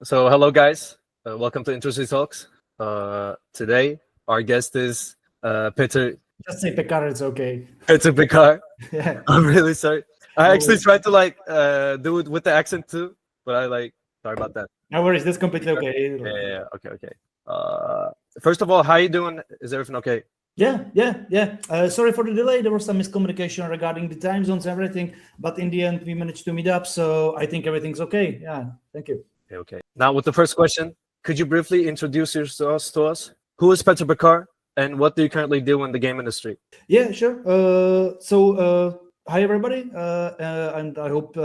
So hello guys, welcome to Interesting Talks. Today our guest is Petr. Just say Pekař, it's okay. Petr Pekař. Yeah. I'm really sorry. I No actually worries. tried to do it with the accent too, but sorry about that. No worries, that's completely okay. Yeah. Okay. First of all, how you doing? Is everything okay? Yeah. Sorry for the delay. There was some miscommunication regarding the time zones and everything, but in the end, we managed to meet up. So I think everything's okay. Yeah, thank you. Okay. Now with the first question, could you briefly introduce yourselves to us? Who is Petr Pekař, and what do you currently do in the game industry? Yeah, sure. Hi everybody, and I hope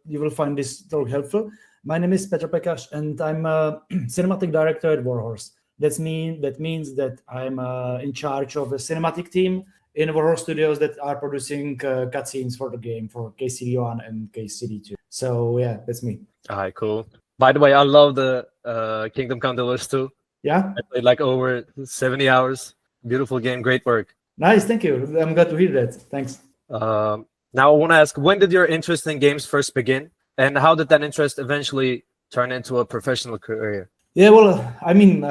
you will find this talk helpful. My name is Petr Pekař, and I'm a cinematic director at Warhorse. That means that I'm in charge of a cinematic team in Warhorse Studios that are producing cutscenes for the game for KCD1 and KCD2. So yeah, that's me. All right, cool. By the way, I love the Kingdom Come Deliverance 2. Yeah, I played like over 70 hours. Beautiful game, great work. nice. Thank you. I'm glad to hear that. Thanks. Now I want to ask, when did your interest in games first begin, and how did that interest eventually turn into a professional career? Yeah, well, I mean,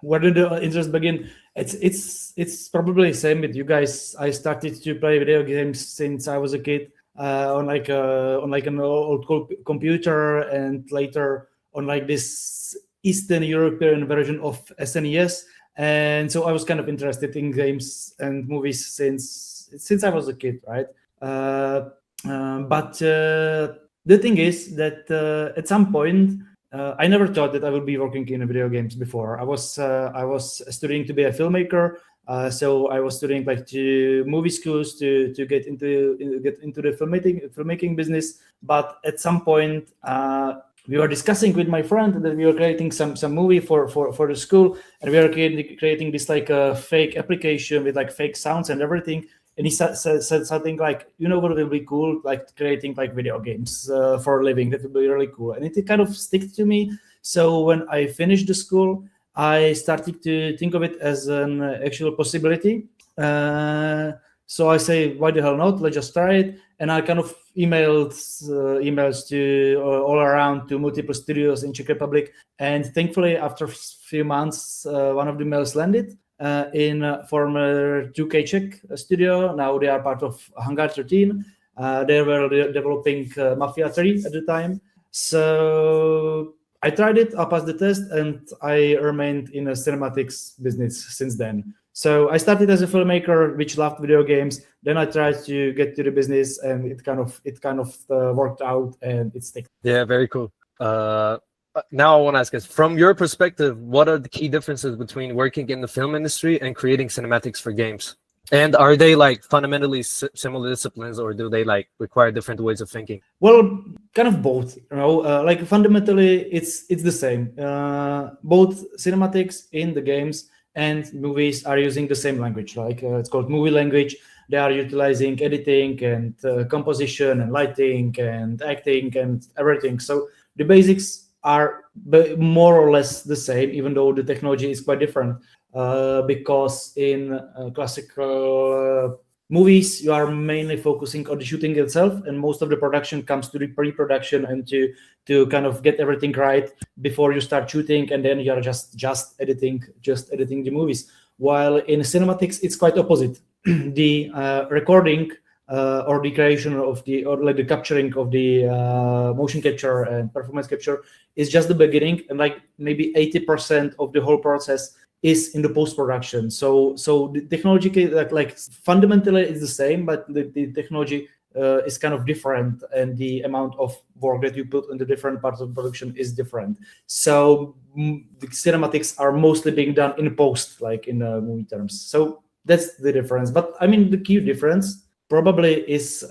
where did the interest begin? It's probably the same with you guys. I started to play video games since I was a kid on an old computer, and later on like this Eastern European version of SNES. And so I was kind of interested in games and movies since I was a kid, right? But the thing is that at some point. I never thought that I would be working in video games before. I was studying to be a filmmaker, so I was studying like to movie schools to get into the filmmaking business. But at some point, we were discussing with my friend that we were creating some movie for the school, and we were creating this like a fake application with like fake sounds and everything. And he said something like, what will be cool, like creating like video games for a living. That would be really cool. And it kind of stick to me. So when I finished the school, I started to think of it as an actual possibility. So I say, why the hell not? Let's just try it. And I kind of emails to all around to multiple studios in Czech Republic. And thankfully, after a few months, one of the mails landed. In former 2K Czech studio. Now they are part of Hangar 13. They were developing Mafia 3 at the time. So I tried it, I passed the test, and I remained in a cinematics business since then. So I started as a filmmaker, which loved video games. Then I tried to get to the business, and it kind of worked out, and it stuck. Yeah, very cool. Now I want to ask us, from your perspective, what are the key differences between working in the film industry and creating cinematics for games? And are they like fundamentally similar disciplines, or do they like require different ways of thinking? Well, kind of both. Like fundamentally, it's the same. Both cinematics in the games and movies are using the same language. Like it's called movie language. They are utilizing editing and composition and lighting and acting and everything. So the basics are more or less the same, even though the technology is quite different. Because in classical movies, you are mainly focusing on the shooting itself, and most of the production comes to the pre-production and to kind of get everything right before you start shooting, and then you are just editing the movies. While in cinematics, it's quite opposite. The recording or the creation of the capturing of the motion capture and performance capture is just the beginning, and like maybe 80% of the whole process is in the post-production. So the technology like fundamentally is the same, but the technology is kind of different, and the amount of work that you put in the different parts of production is different. So the cinematics are mostly being done in post, like in movie terms. So that's the difference. But I mean, the key difference probably is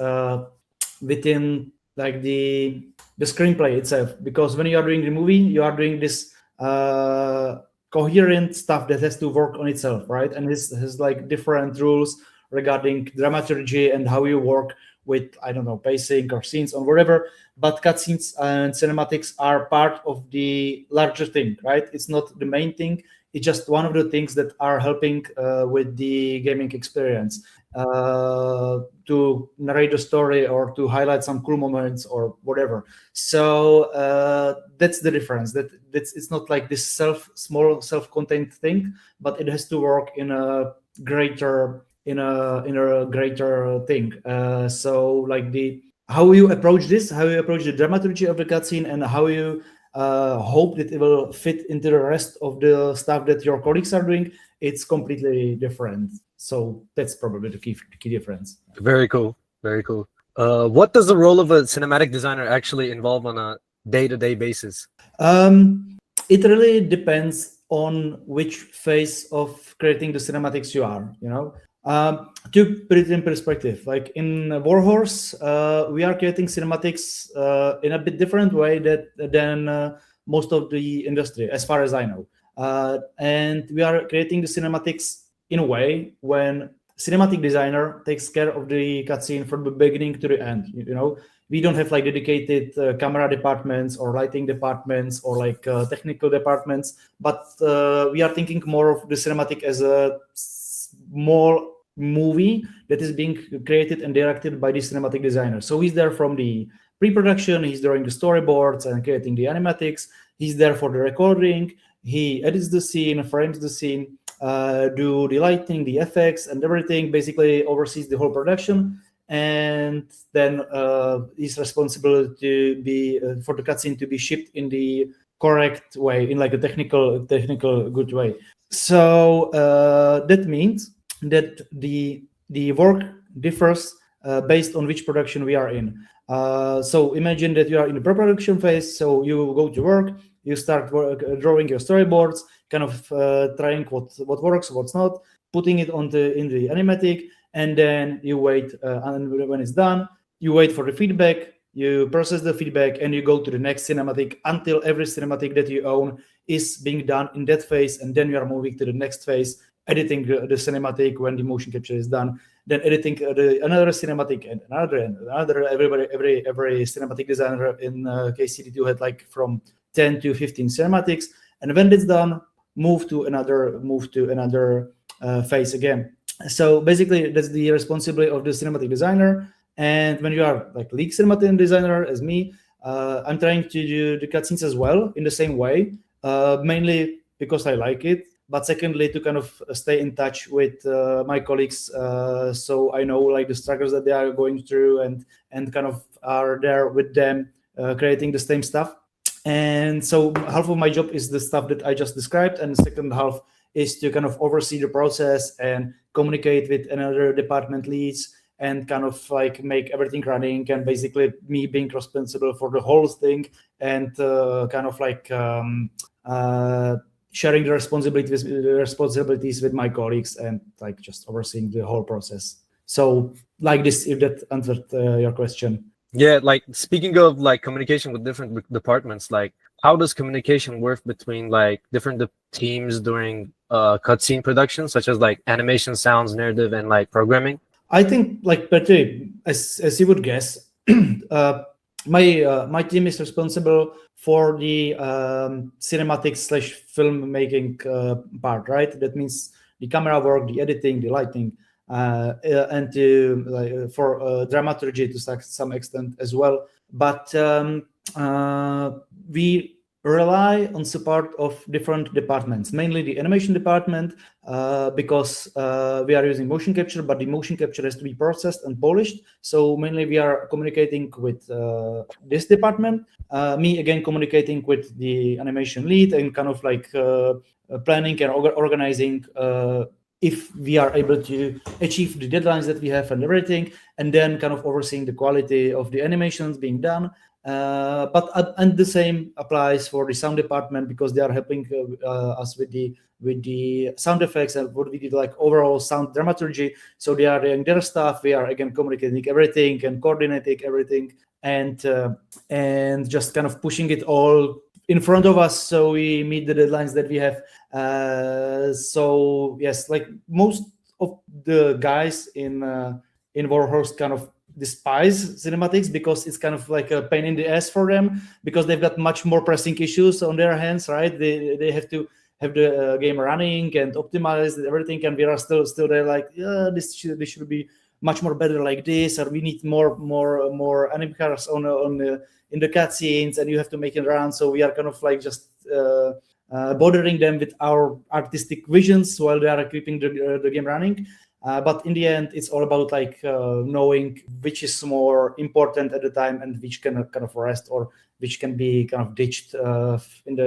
within like the screenplay itself, because when you are doing the movie, you are doing this coherent stuff that has to work on itself, right? And this has like different rules regarding dramaturgy and how you work with, I don't know, pacing or scenes or whatever. But cutscenes and cinematics are part of the larger thing, right? It's not the main thing. It's just one of the things that are helping with the gaming experience. to narrate the story or to highlight some cool moments or whatever. So that's the difference. That's it's not like this small self-contained thing, but it has to work in a greater thing. So like how you approach this, how you approach the dramaturgy of the cutscene, and how you hope that it will fit into the rest of the stuff that your colleagues are doing, it's completely different. So that's probably the key difference. Very cool. Very cool. What does the role of a cinematic designer actually involve on a day-to-day basis? It really depends on which phase of creating the cinematics you are, to put it in perspective, like in Warhorse, we are creating cinematics in a bit different way than most of the industry, as far as I know. And we are creating the cinematics in a way when cinematic designer takes care of the cutscene from the beginning to the end. We don't have like dedicated camera departments or lighting departments or like technical departments, but we are thinking more of the cinematic as a small movie that is being created and directed by the cinematic designer. So he's there from the pre-production, he's doing the storyboards and creating the animatics, he's there for the recording, he edits the scene, frames the scene, do the lighting, the effects and everything, basically oversees the whole production, and then is responsible to be for the cutscene to be shipped in the correct way, in like a technical good way. So that means that the work differs based on which production we are in. So imagine that you are in the pre-production phase, so you go to work, you start drawing your storyboards, kind of trying what works, what's not, putting it in the animatic, and then you wait, and when it's done, you wait for the feedback, you process the feedback, and you go to the next cinematic until every cinematic that you own is being done in that phase, and then you are moving to the next phase, editing the cinematic when the motion capture is done, then editing another cinematic and another. Every cinematic designer in KCD2 had like from 10 to 15 cinematics, and when it's done, move to another phase again. So basically, that's the responsibility of the cinematic designer. And when you are like lead cinematic designer, as me, I'm trying to do the cutscenes as well in the same way, mainly because I like it, but secondly to kind of stay in touch with my colleagues, so I know like the struggles that they are going through, and kind of are there with them, creating the same stuff. And so half of my job is the stuff that I just described, and the second half is to kind of oversee the process and communicate with another department leads and kind of like make everything running, and basically me being responsible for the whole thing, and kind of like sharing the responsibilities with my colleagues, and like just overseeing the whole process. So like this, if that answered your question. Yeah, like speaking of like communication with different departments, like how does communication work between like different teams during cutscene production, such as like animation, sounds, narrative, and like programming? I think like Petr, as you would guess, my team is responsible for the cinematic / filmmaking part, right? That means the camera work, the editing, the lighting, and for dramaturgy to some extent as well. But we rely on support of different departments, mainly the animation department, because we are using motion capture, but the motion capture has to be processed and polished. So mainly we are communicating with this department, me again communicating with the animation lead, and kind of like planning and organizing if we are able to achieve the deadlines that we have and everything, and then kind of overseeing the quality of the animations being done. And the same applies for the sound department, because they are helping us with the sound effects and what we did like overall sound dramaturgy. So they are doing their stuff. We are again communicating everything and coordinating everything, and just kind of pushing it all in front of us so we meet the deadlines that we have. So yes, like most of the guys in Warhorse kind of despise cinematics, because it's kind of like a pain in the ass for them, because they've got much more pressing issues on their hands, right? They have to have the game running and optimized everything, and we are still there like, yeah, this should be much more better like this, or we need more anime cars in the cutscenes, and you have to make it run. So we are kind of like just bothering them with our artistic visions while they are keeping the game running. But in the end, it's all about like knowing which is more important at the time and which can kind of rest, or which can be kind of ditched in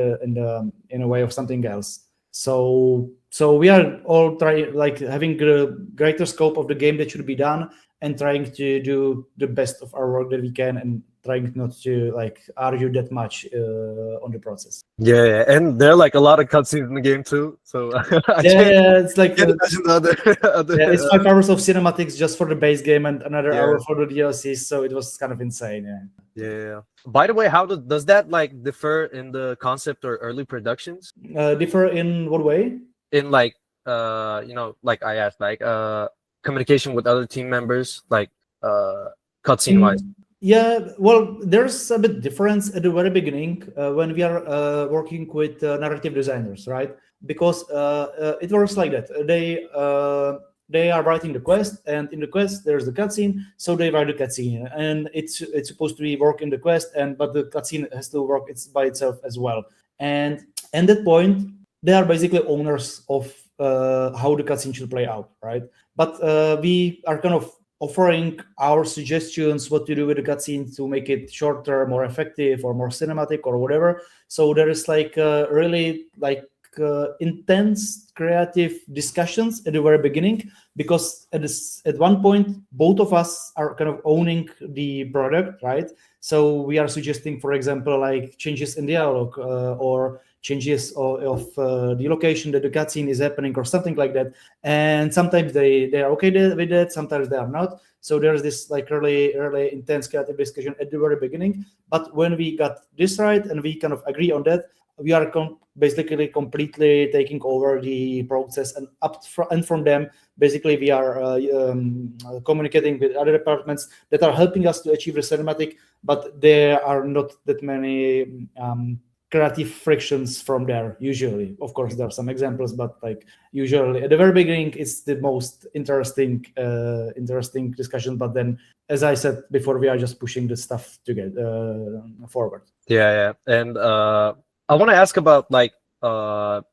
a way of something else. So we are all trying, like, having a greater scope of the game that should be done, and trying to do the best of our work that we can, and trying not to like argue that much on the process. Yeah, and there are like a lot of cutscenes in the game too. So It's like imagine the other it's 5 hours of cinematics just for the base game, and another hour for the DLCs. So it was kind of insane. Yeah. By the way, how does that like differ in the concept or early productions? Differ in what way? In like like I asked, like communication with other team members, like cutscene wise. Yeah, well, there's a bit difference at the very beginning when we are working with narrative designers, right? Because it works like that. They are writing the quest, and in the quest there's the cutscene, so they write the cutscene, and it's supposed to be work in the quest, but the cutscene has to work by itself as well. And at that point, they are basically owners of how the cutscene should play out, right? But we are kind of offering our suggestions what to do with the cutscene to make it shorter, more effective, or more cinematic, or whatever. So there is like really like intense creative discussions at the very beginning, because at one point both of us are kind of owning the product, right? So we are suggesting, for example, like changes in dialogue or changes of the location that the cutscene is happening, or something like that. And sometimes they are okay with that, sometimes they are not. So there's this like really intense creative discussion at the very beginning. But when we got this right and we kind of agree on that, we are basically completely taking over the process, and from them, basically we are communicating with other departments that are helping us to achieve the cinematic, but there are not that many creative frictions from there usually. Of course, there are some examples, but like usually at the very beginning, it's the most interesting discussion. But then, as I said before, we are just pushing the stuff to get forward. Yeah. And I want to ask about like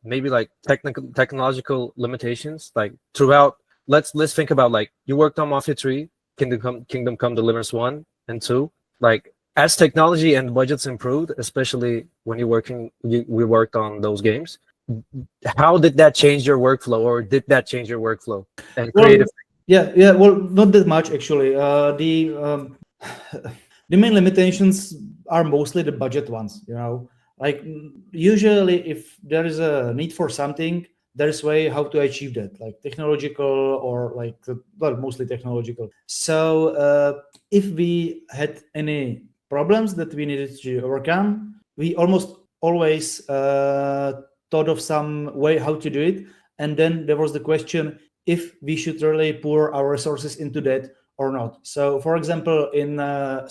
maybe like technological limitations, like throughout. Let's think about like you worked on Mafia 3, Kingdom Come Deliverance 1 and 2. Like as technology and budgets improved, especially when we worked on those games, how did that change your workflow, or did that change your workflow and creative? Yeah. Well, not that much actually. The main limitations are mostly the budget ones. Like usually if there is a need for something, there is a way how to achieve that, like technological or like, well, mostly technological. So if we had any problems that we needed to overcome, we almost always thought of some way how to do it. And then there was the question if we should really pour our resources into that or not. So for example, in the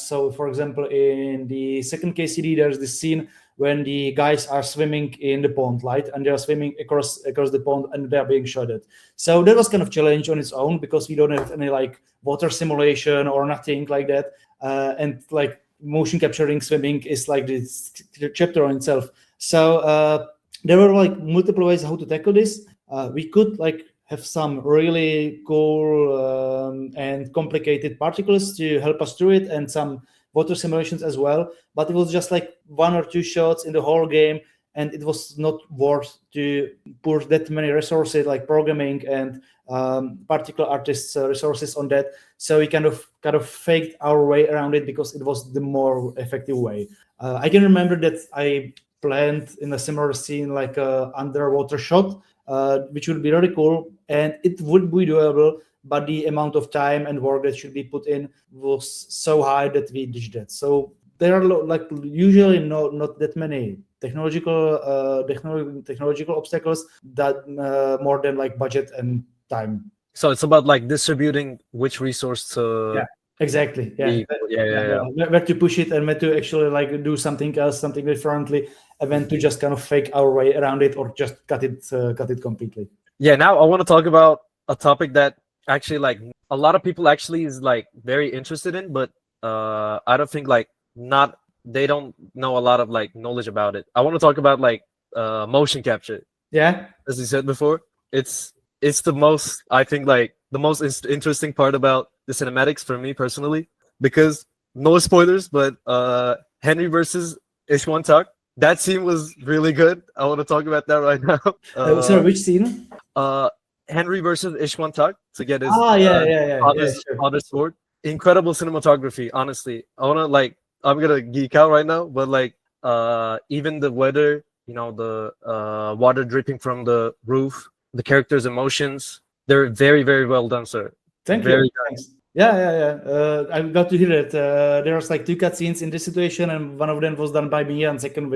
second KCD, there's this scene when the guys are swimming in the pond, right? And they are swimming across the pond and they are being shot at. So that was kind of challenge on its own, because we don't have any like water simulation or nothing like that. And like motion capturing swimming is like this chapter on itself. So there were like multiple ways how to tackle this. We could like have some really cool and complicated particles to help us through it, and some water simulations as well, but it was just like 1 or 2 shots in the whole game, and it was not worth to pour that many resources like programming and particle artists resources on that. So we kind of faked our way around it, because it was the more effective way. I can remember that I planned in a similar scene like a underwater shot, which would be really cool, and it would be doable, but the amount of time and work that should be put in was so high that we ditched it. So there are like usually not that many technological obstacles that more than like budget and time. So it's about like distributing which resource to Exactly. Yeah. Where to push it and where to actually like do something else, something differently, and then to just kind of fake our way around it or just cut it completely. Yeah. Now I want to talk about a topic that actually like a lot of people actually is like very interested in, but I don't think like not they don't know a lot of like knowledge about it. I want to talk about like motion capture. Yeah. As you said before, it's the most, I think, like the most interesting part about the cinematics for me personally, because no spoilers, but Henry versus Ishwan Tak, that scene was really good. I want to talk about that right now. Sorry, which scene? Henry versus Ishwan Tak to get his Sure. sword. Incredible cinematography, honestly. I'm gonna geek out right now, but like even the weather, the water dripping from the roof, the characters' emotions, they're very, very well done, sir. Thank you. Thanks. Yeah. I got to hear it. There's like 2 cutscenes in this situation, and one of them was done by me, and second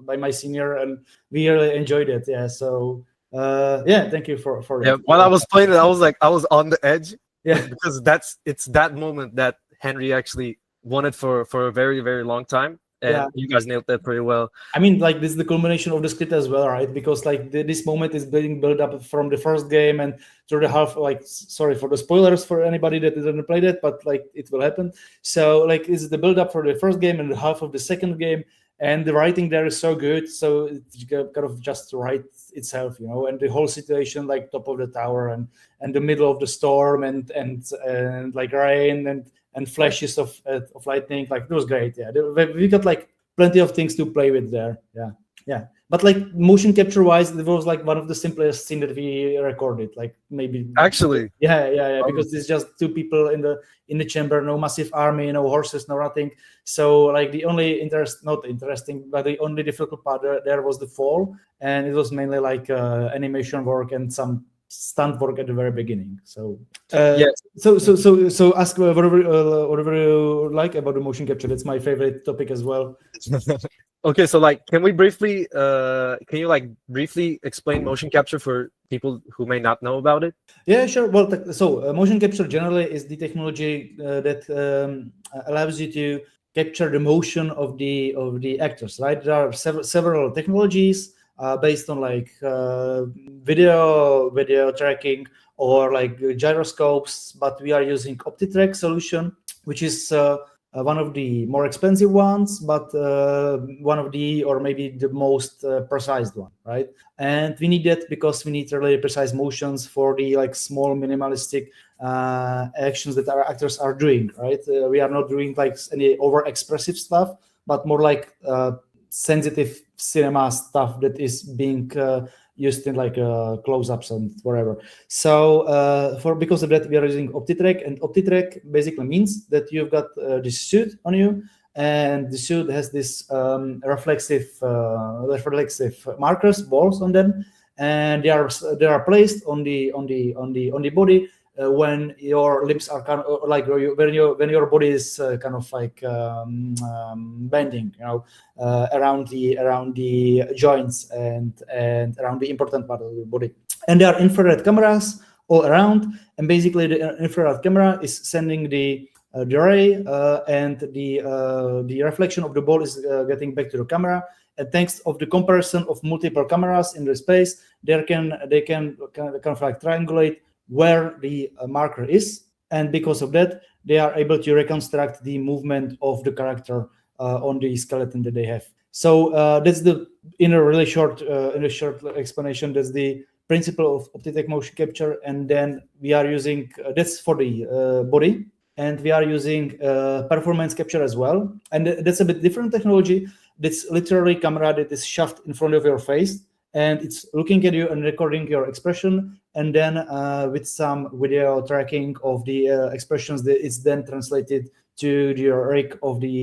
by my senior, and we really enjoyed it. Yeah. So thank you for yeah. While I was playing it, I was on the edge. Yeah. Because it's that moment that Henry actually wanted for a very, very long time. And you guys nailed that pretty well. I mean, like this is the culmination of the script as well, right? Because like this moment is being built up from the first game and through the half. Like, sorry for the spoilers for anybody that didn't play that, but like it will happen. So like, is the build up for the first game and the half of the second game, and the writing there is so good. So it kind of just writes itself, and the whole situation, like top of the tower and the middle of the storm and like rain and flashes of lightning, like it was great. Yeah, we got like plenty of things to play with there. Yeah. But like motion capture wise, it was like one of the simplest scene that we recorded. Like maybe actually. Yeah. Because it's just 2 people in the chamber, no massive army, no horses, no nothing. So like the only but the only difficult part there was the fall, and it was mainly like animation work and some stunt work at the very beginning. So So ask whatever you like about the motion capture. That's my favorite topic as well. Okay, so like, can you like briefly explain motion capture for people who may not know about it? Yeah, sure. Well, motion capture generally is the technology that allows you to capture the motion of the actors. Right? There are several technologies based on like video tracking or like gyroscopes, but we are using OptiTrack solution, which is one of the more expensive ones, but one of the, or maybe the most precise one, right? And we need that because we need really precise motions for the like small minimalistic actions that our actors are doing, right? We are not doing like any over-expressive stuff, but more like sensitive cinema stuff that is being used in like close-ups and whatever. So because of that, we are using OptiTrack, and OptiTrack basically means that you've got this suit on you, and the suit has this reflexive markers, balls on them, and they are placed on the body when your limbs are kind of like when your body is kind of like bending, around the joints and around the important part of the body. And there are infrared cameras all around, and basically the infrared camera is sending the ray, and the reflection of the ball is getting back to the camera. And thanks of the comparison of multiple cameras in the space, they can kind of like triangulate where the marker is, and because of that, they are able to reconstruct the movement of the character on the skeleton that they have. So that's in a short explanation, that's the principle of OptiTrack motion capture. And then we are using that's for the body, and we are using performance capture as well. And that's a bit different technology. That's literally camera that is shoved in front of your face, and it's looking at you and recording your expression, and then with some video tracking of the expressions, that it's then translated to the rig of the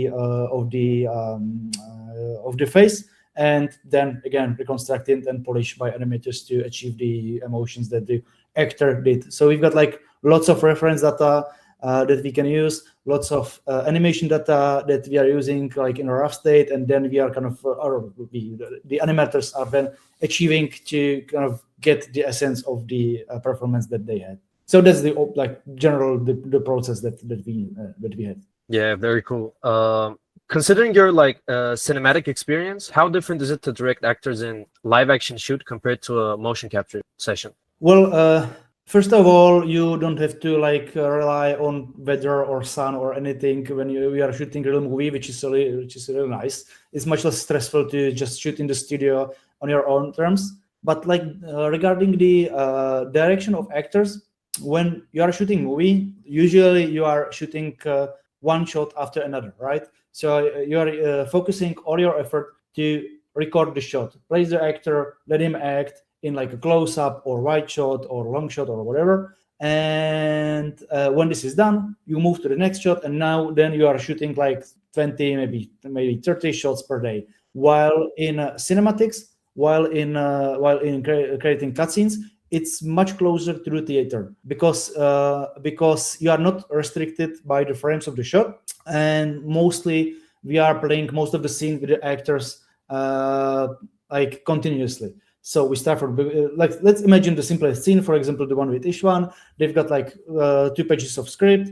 face, and then again reconstructed and polished by animators to achieve the emotions that the actor did. So we've got like lots of reference data that we can use, lots of animation data that we are using like in a rough state, and then we are kind of the animators are then achieving to kind of get the essence of the performance that they had. So that's the general the process that we had. Yeah, very cool. Considering your cinematic experience, how different is it to direct actors in live action shoot compared to a motion capture session? Well, first of all, you don't have to rely on weather or sun or anything when we are shooting a real movie, which is really nice. It's much less stressful to just shoot in the studio on your own terms. But regarding the direction of actors, when you are shooting movie, usually you are shooting one shot after another, right? So you are focusing all your effort to record the shot, place the actor, let him act in a close-up or wide shot or long shot or whatever. And when this is done, you move to the next shot, and then you are shooting 20, maybe 30 shots per day. While in cinematics, while in creating cutscenes, it's much closer to the theater because you are not restricted by the frames of the shot, and mostly we are playing most of the scene with the actors continuously. So we start from let's imagine the simplest scene, for example, the one with Ishwan. They've got 2 pages of script.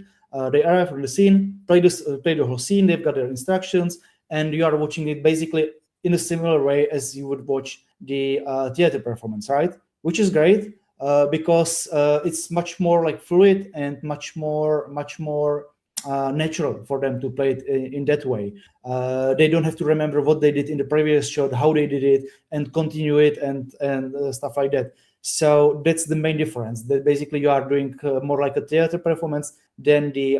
They arrive from the scene, play the whole scene. They've got their instructions, and you are watching it basically in a similar way as you would watch the theater performance, right? Which is great because it's much more fluid and much more natural for them to play it in that way. They don't have to remember what they did in the previous shot, how they did it, and continue it and stuff like that. So that's the main difference. That basically you are doing more like a theater performance than the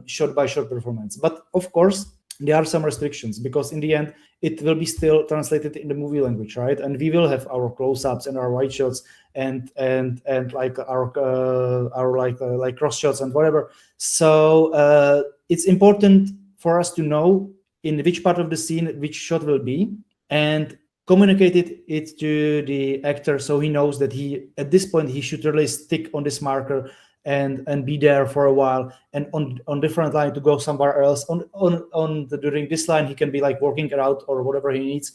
shot-by-shot performance. But of course, there are some restrictions because in the end, it will be still translated in the movie language, right? And we will have our close-ups and our wide shots and our cross shots and whatever. So it's important for us to know in which part of the scene which shot will be and communicate it to the actor so he knows that at this point he should really stick on this marker and be there for a while, and on different line to go somewhere else. During this line he can be working it out or whatever he needs.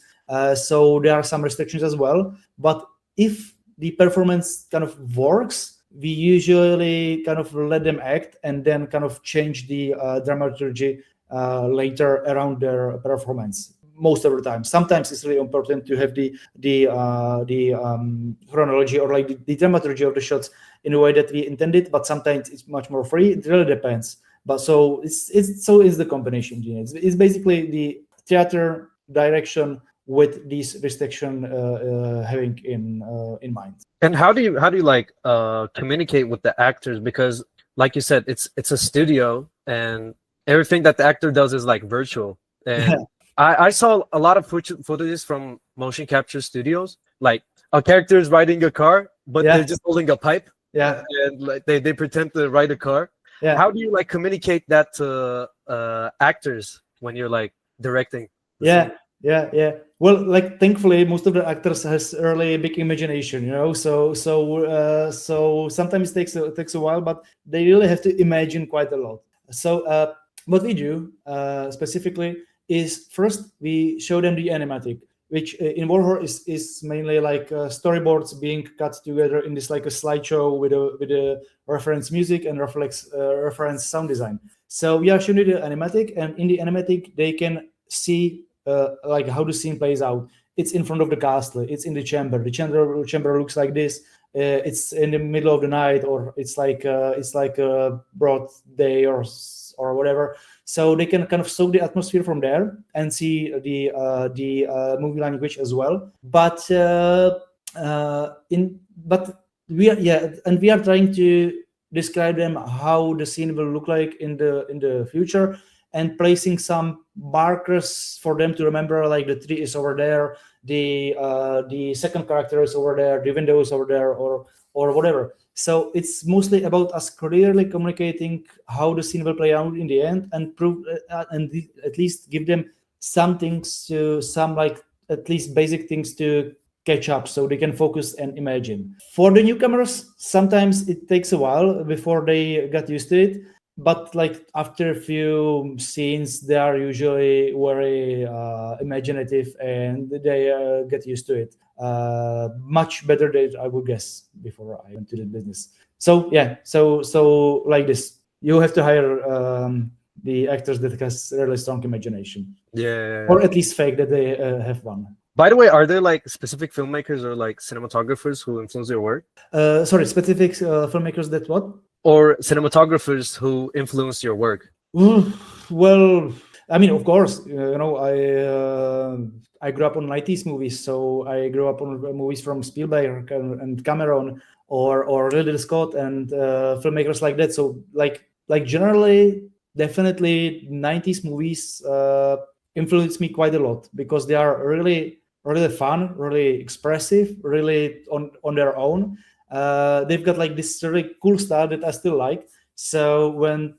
So there are some restrictions as well. But if the performance kind of works, we usually kind of let them act and then kind of change the dramaturgy later around their performance. Most of the time, sometimes it's really important to have the chronology or the dramaturgy of the shots in a way that we intended, but sometimes it's much more free. It really depends. But so it's the combination. It's basically the theater direction with this restriction having in mind. And how do you communicate with the actors? Because like you said, it's a studio and everything that the actor does is virtual. And I saw a lot of footage from motion capture studios. A character is riding a car, but they're just holding a pipe. Yeah. And they pretend to ride a car. Yeah. How do you communicate that to actors when you're directing? Yeah. Well, thankfully, most of the actors has really big imagination, So sometimes it takes a while, but they really have to imagine quite a lot. So what we do specifically is first we show them the animatic, which in Warhorse is mainly storyboards being cut together in this a slideshow with a reference music and reference sound design. So we are showing the animatic, and in the animatic they can see how the scene plays out. It's in front of the castle. It's in the chamber. The chamber looks like this. It's in the middle of the night, or it's a broad day or whatever. So they can kind of soak the atmosphere from there and see the movie language as well. But we are trying to describe them how the scene will look like in the future, and placing some markers for them to remember, the tree is over there, the second character is over there, the window is over there, or whatever. So it's mostly about us clearly communicating how the scene will play out in the end, and prove and at least give them some things at least basic things to catch up so they can focus and imagine. For the newcomers, sometimes it takes a while before they get used to it. But after a few scenes, they are usually very imaginative and they get used to it much better than I would guess before I went to the business. So yeah, so like this, you have to hire the actors that has really strong imagination, Yeah. or at least fake that they have one. By the way, are there like specific filmmakers or like cinematographers who influence your work, Sorry, specific filmmakers that what? or cinematographers who influence your work? Well, I mean, of course, I grew up on 90s movies, so I grew up on movies from Spielberg and Cameron or Ridley Scott and filmmakers like that. So like generally, definitely 90s movies influence me quite a lot because they are really fun, really expressive, really on their own. They've got like this really cool style that I still like. So when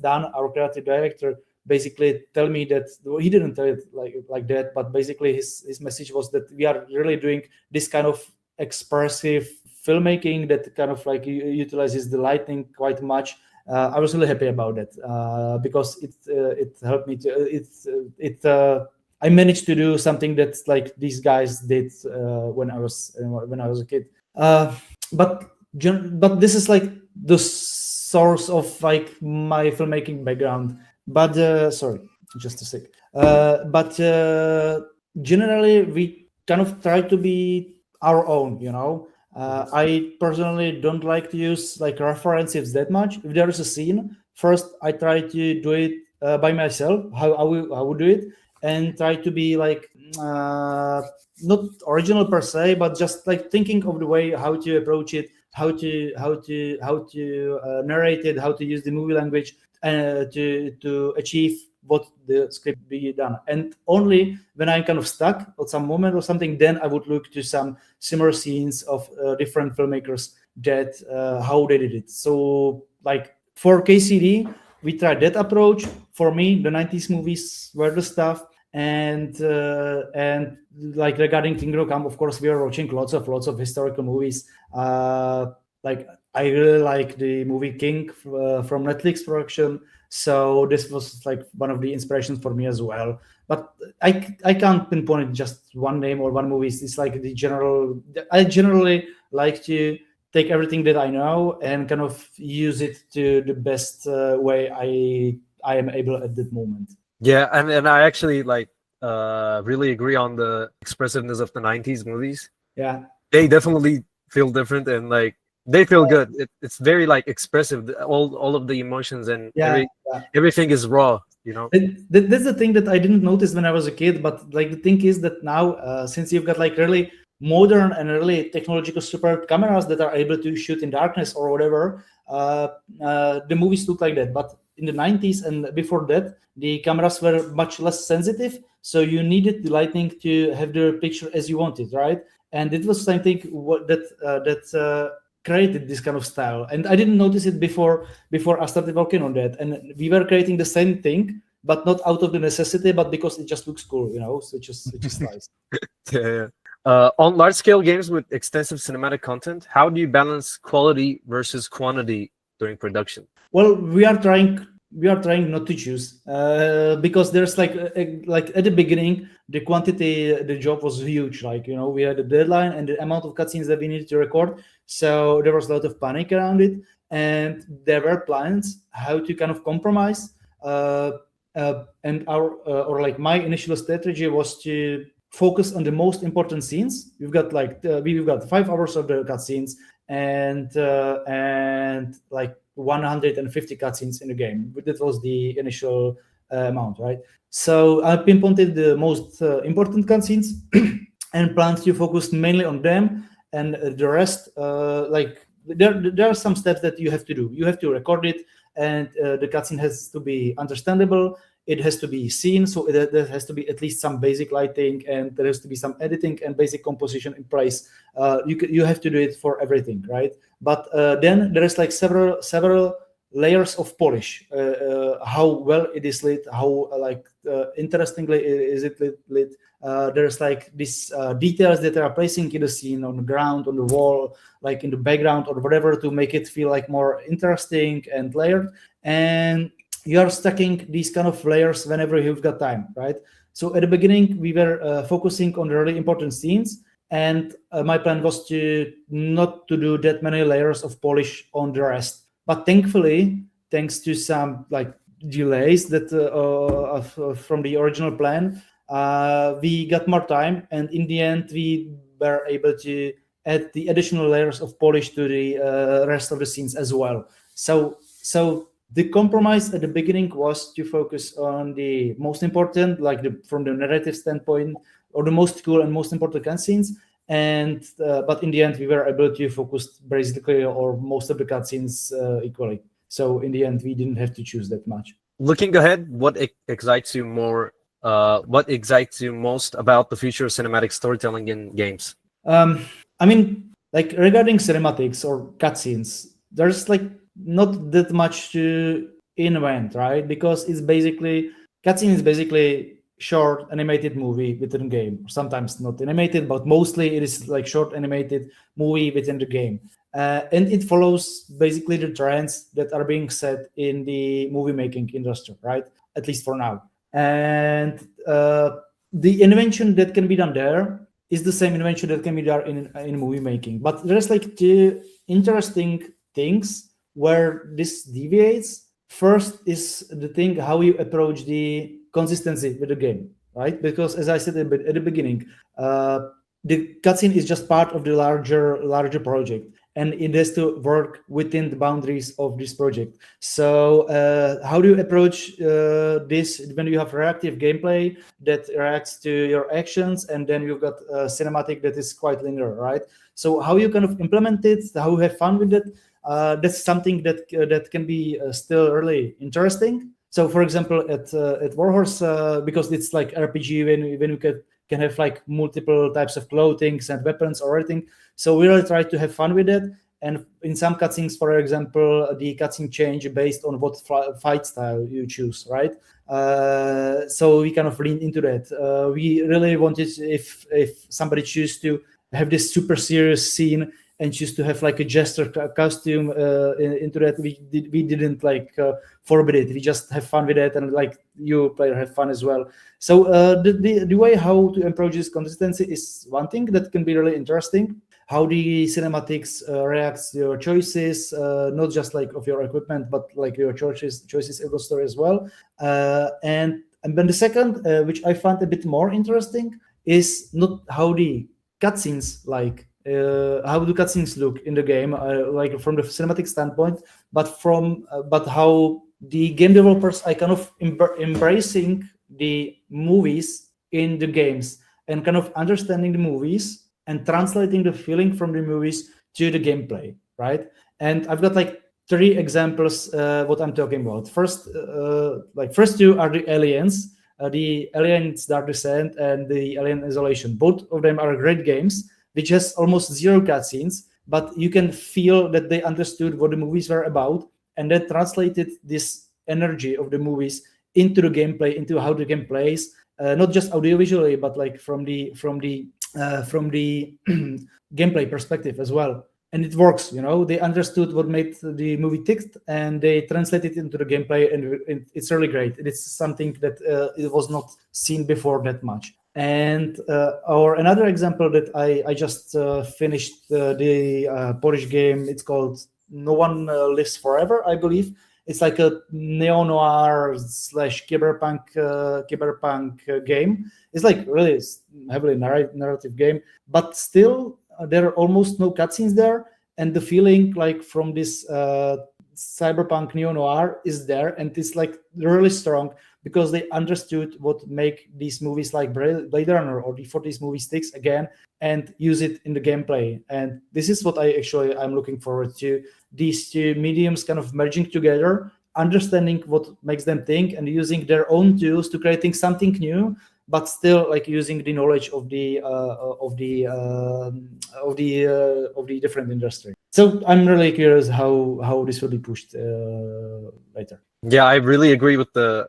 Dan, our creative director, basically tell me that, well, he didn't tell it like that, but basically his message was that we are really doing this kind of expressive filmmaking that kind of like utilizes the lighting quite much. I was really happy about that because it helped me to I managed to do something that like these guys did when I was a kid. But this is like the source of like my filmmaking background. But sorry, just a sec. But generally, we kind of try to be our own. I personally don't like to use like references that much. If there is a scene, first I try to do it by myself. How I would do it, and try to be like not original per se, but just like thinking of the way how to approach it, how to narrate it, how to use the movie language to achieve what the script be done. And only when I'm kind of stuck at some moment or something, then I would look to some similar scenes of different filmmakers that how they did it. So like for KCD, we tried that approach. For me, the 90s movies were the stuff. And like regarding Kingdom Come, of course, we are watching lots of historical movies. Like I really like the movie King from Netflix production, so this was like one of the inspirations for me as well. But I can't pinpoint just one name or one movie. It's like the general. I generally like to take everything that I know and kind of use it to the best way I am able at that moment. Yeah, and I actually like really agree on the expressiveness of the 90s movies. Yeah, they definitely feel different and like they feel good. It's very like expressive. All of the emotions and everything is raw. That's the thing that I didn't notice when I was a kid. But like the thing is that now, since you've got like really modern and really technological super cameras that are able to shoot in darkness or whatever, the movies look like that. But in the 90s and before that, the cameras were much less sensitive, so you needed the lighting to have the picture as you wanted, right? And it was something that created this kind of style, and I didn't notice it before I started working on that. And we were creating the same thing, but not out of the necessity, but because it just looks cool, so it just nice. Yeah. On large scale games with extensive cinematic content, how do you balance quality versus quantity during production? Well, we are trying not to choose because there's like at the beginning, the quantity, the job was huge. Like, we had a deadline and the amount of cutscenes that we needed to record. So there was a lot of panic around it. And there were plans how to kind of compromise. And my initial strategy was to focus on the most important scenes. We've got we've got 5 hours of the cutscenes and like 150 cutscenes in the game. That was the initial amount, right? So I pinpointed the most important cutscenes and planned to focus mainly on them, and the rest, there are some steps that you have to do. You have to record it, and the cutscene has to be understandable. It has to be seen, so there has to be at least some basic lighting, and there has to be some editing and basic composition in place. You have to do it for everything, right? But then there is like several layers of polish. How well it is lit, how interestingly is it lit. There's like these details that are placing in the scene, on the ground, on the wall, like in the background or whatever, to make it feel like more interesting and layered. And you are stacking these kind of layers whenever you've got time, right? So at the beginning, we were focusing on the really important scenes, and my plan was to not to do that many layers of polish on the rest. But thankfully, thanks to some like delays that from the original plan, we got more time, and in the end, we were able to add the additional layers of polish to the rest of the scenes as well. So the compromise at the beginning was to focus on the most important, like from the narrative standpoint, or the most cool and most important cutscenes. And but in the end, we were able to focus basically or most of the cutscenes equally. So in the end, we didn't have to choose that much. Looking ahead, what excites you more? What excites you most about the future of cinematic storytelling in games? I mean, like regarding cinematics or cutscenes, there's like not that much to invent, right? Because it's basically cutscene is basically short animated movie within the game. Sometimes not animated, but mostly it is like short animated movie within the game. And it follows basically the trends that are being set in the movie making industry, right? At least for now. And the invention that can be done there is the same invention that can be done in movie making. But there's like two interesting things where this deviates. First is the thing how you approach the consistency with the game, right? Because as I said at the beginning, the cutscene is just part of the larger project, and it has to work within the boundaries of this project. So how do you approach this when you have reactive gameplay that reacts to your actions, and then you've got a cinematic that is quite linear, right? So how you kind of implement it, how you have fun with it, that's something that can be still really interesting. So for example, at Warhorse, because it's like RPG when you can have like multiple types of clothing and weapons or everything. So we really try to have fun with it. And in some cutscenes, for example, the cutscene change based on what fight style you choose, right? So we kind of lean into that. We really wanted, if somebody choose to have this super serious scene and choose to have like a jester costume into that, we didn't like forbid it. We just have fun with it, and like you player have fun as well. So the way how to approach this consistency is one thing that can be really interesting. How the cinematics reacts to your choices, not just like of your equipment, but like your choices in the story as well. And then the second, which I found a bit more interesting, is not how the cutscenes like. How do cutscenes look in the game, like from the cinematic standpoint, but how the game developers are kind of embracing the movies in the games and kind of understanding the movies and translating the feeling from the movies to the gameplay, right? And I've got like 3 examples what I'm talking about. First two are the Aliens, the Aliens Dark Descent and the Alien Isolation. Both of them are great games, which has almost 0 cutscenes, but you can feel that they understood what the movies were about, and that translated this energy of the movies into the gameplay, into how the game plays, not just audiovisually, but like from the gameplay perspective as well. And it works, you know. They understood what made the movie tick, and they translated it into the gameplay, and it's really great. It's something that it was not seen before that much. And or another example that I just finished the Polish game. It's called No One Lives Forever, I believe. It's like a neo-noir / cyberpunk game. It's like really heavily narrative game, but still there are almost no cutscenes there, and the feeling like from this cyberpunk neo-noir is there, and it's like really strong because they understood what make these movies like Blade Runner or for these movies sticks again, and use it in the gameplay. And this is what I'm looking forward to, these two mediums kind of merging together, understanding what makes them think and using their own tools to creating something new, but still like using the knowledge of the different industry. So I'm really curious how this will be pushed later. Yeah, I really agree with the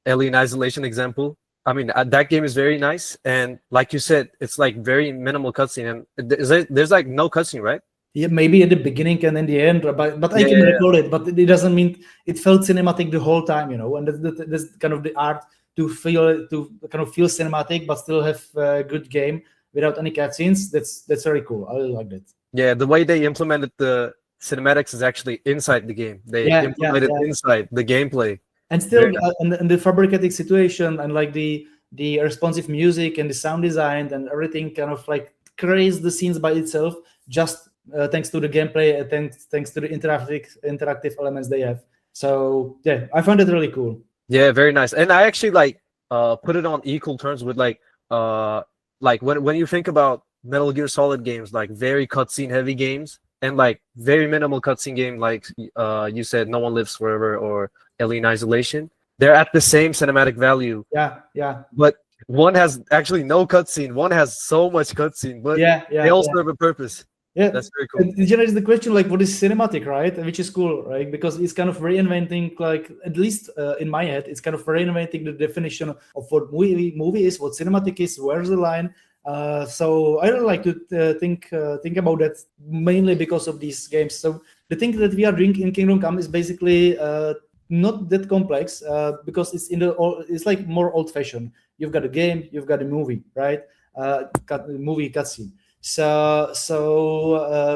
Alien Isolation example. I mean, that game is very nice, and like you said, it's like very minimal cutscene, and there's like no cutscene, right? Yeah, maybe at the beginning and in the end, but I can recall it. But it doesn't mean it felt cinematic the whole time, you know. And that's kind of the art to kind of feel cinematic, but still have a good game. without any cutscenes. That's very cool. I really like that. Yeah, the way they implemented the cinematics is actually inside the game. They implemented inside the gameplay. And still, and the fabricated situation and like the responsive music and the sound design and everything kind of like creates the scenes by itself, just thanks to the gameplay, thanks to the interactive elements they have. So yeah, I found it really cool. Yeah, very nice. And I actually like put it on equal terms with like when you think about Metal Gear Solid games, like very cutscene heavy games, and like very minimal cutscene game, like you said, No One Lives Forever or Alien Isolation. They're at the same cinematic value. Yeah. But one has actually no cutscene. One has so much cutscene, but they all serve a purpose. Yeah, that's very cool. It generates the question like, what is cinematic, right? Which is cool, right? Because it's kind of reinventing, like at least in my head, it's kind of reinventing the definition of what movie is, what cinematic is, where's the line. So I don't like to think about that mainly because of these games. So the thing that we are doing in Kingdom Come is basically not that complex because it's like more old-fashioned. You've got a game, you've got a movie, right? Movie cutscene. So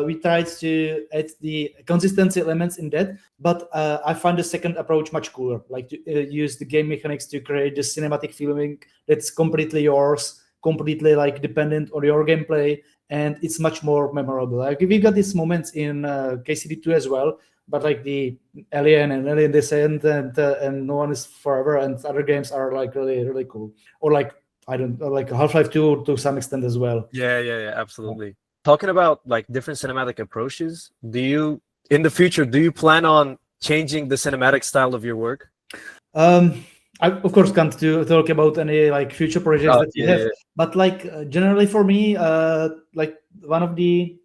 we tried to add the consistency elements in that, but I find the second approach much cooler. Like to use the game mechanics to create the cinematic feeling that's completely yours, completely like dependent on your gameplay, and it's much more memorable. Like we got these moments in KCD2 as well, but like the Alien and Alien Descent and No One Is Forever and other games are like really, really cool. Or like I don't know, like Half-Life 2 to some extent as well. Yeah, absolutely. Talking about like different cinematic approaches, in the future, do you plan on changing the cinematic style of your work? I of course can't talk about any like future projects that you have, but like generally for me, like one of the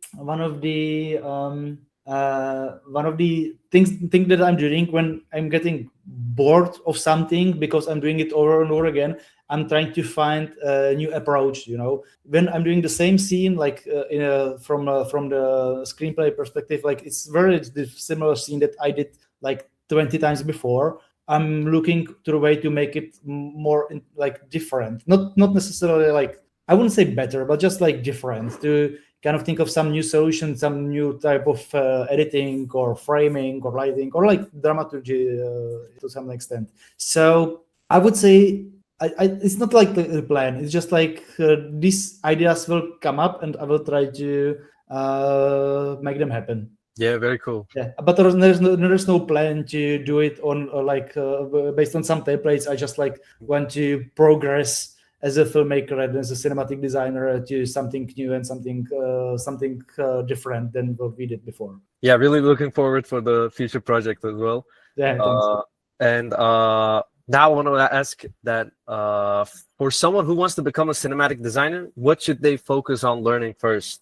things that I'm doing when I'm getting bored of something because I'm doing it over and over again, I'm trying to find a new approach. You know, when I'm doing the same scene, like from the screenplay perspective, like it's very similar scene that I did like 20 times before. I'm looking to the way to make it more like different, not necessarily like, I wouldn't say better, but just like different, to kind of think of some new solution, some new type of editing or framing or lighting or like dramaturgy to some extent. So I would say it's not like the plan. It's just like these ideas will come up and I will try to make them happen. Yeah, very cool. Yeah, but there's no plan to do it on based on some templates. I just like want to progress as a filmmaker and as a cinematic designer to something new and something different than what we did before. Yeah, really looking forward for the future project as well. Yeah, and now I want to ask that for someone who wants to become a cinematic designer, what should they focus on learning first?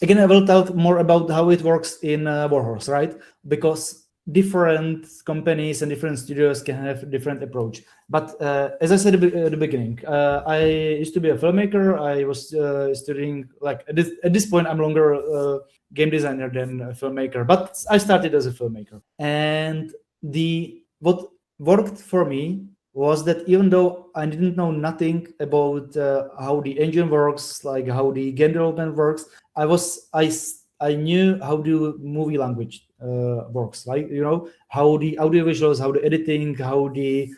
Again, I will talk more about how it works in Warhorse, right? Because different companies and different studios can have a different approach. But as I said at the beginning, I used to be a filmmaker. I was studying, like at this point, I'm longer a game designer than a filmmaker. But I started as a filmmaker. And what worked for me was that even though I didn't know nothing about how the engine works, like how the game development works, I knew how the movie language works, like, you know, how the audiovisuals, how the editing, how the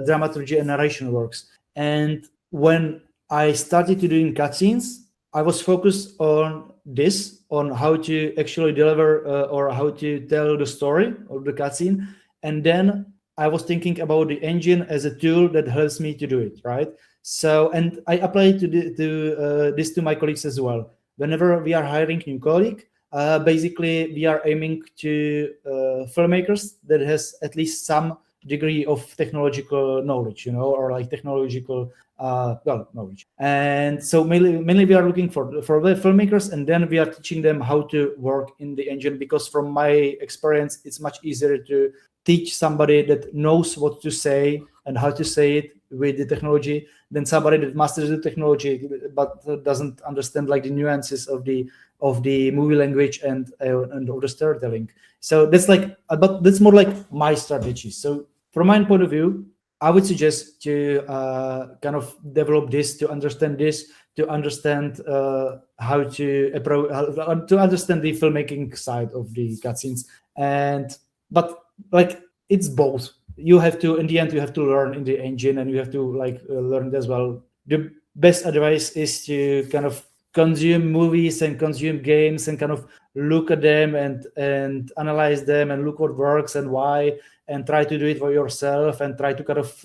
dramaturgy and narration works. And when I started to doing cutscenes, I was focused on how to actually deliver or how to tell the story of the cutscene. And then I was thinking about the engine as a tool that helps me to do it, right? So, and I applied this to my colleagues as well. Whenever we are hiring new colleague, basically we are aiming to filmmakers that has at least some degree of technological knowledge, you know, or like technological knowledge. And so mainly we are looking for the filmmakers, and then we are teaching them how to work in the engine, because from my experience, it's much easier to teach somebody that knows what to say and how to say it with the technology than somebody that masters the technology but doesn't understand like the nuances of the movie language and of the storytelling. So that's like, but that's more like my strategy. So from my point of view, I would suggest to kind of develop this, to understand this, to understand how to approach, to understand the filmmaking side of the cutscenes. But like it's both. You have to, in the end, you have to learn in the engine, and you have to like learn as well. The best advice is to kind of consume movies and consume games and kind of look at them and analyze them and look what works and why, and try to do it for yourself, and try to kind of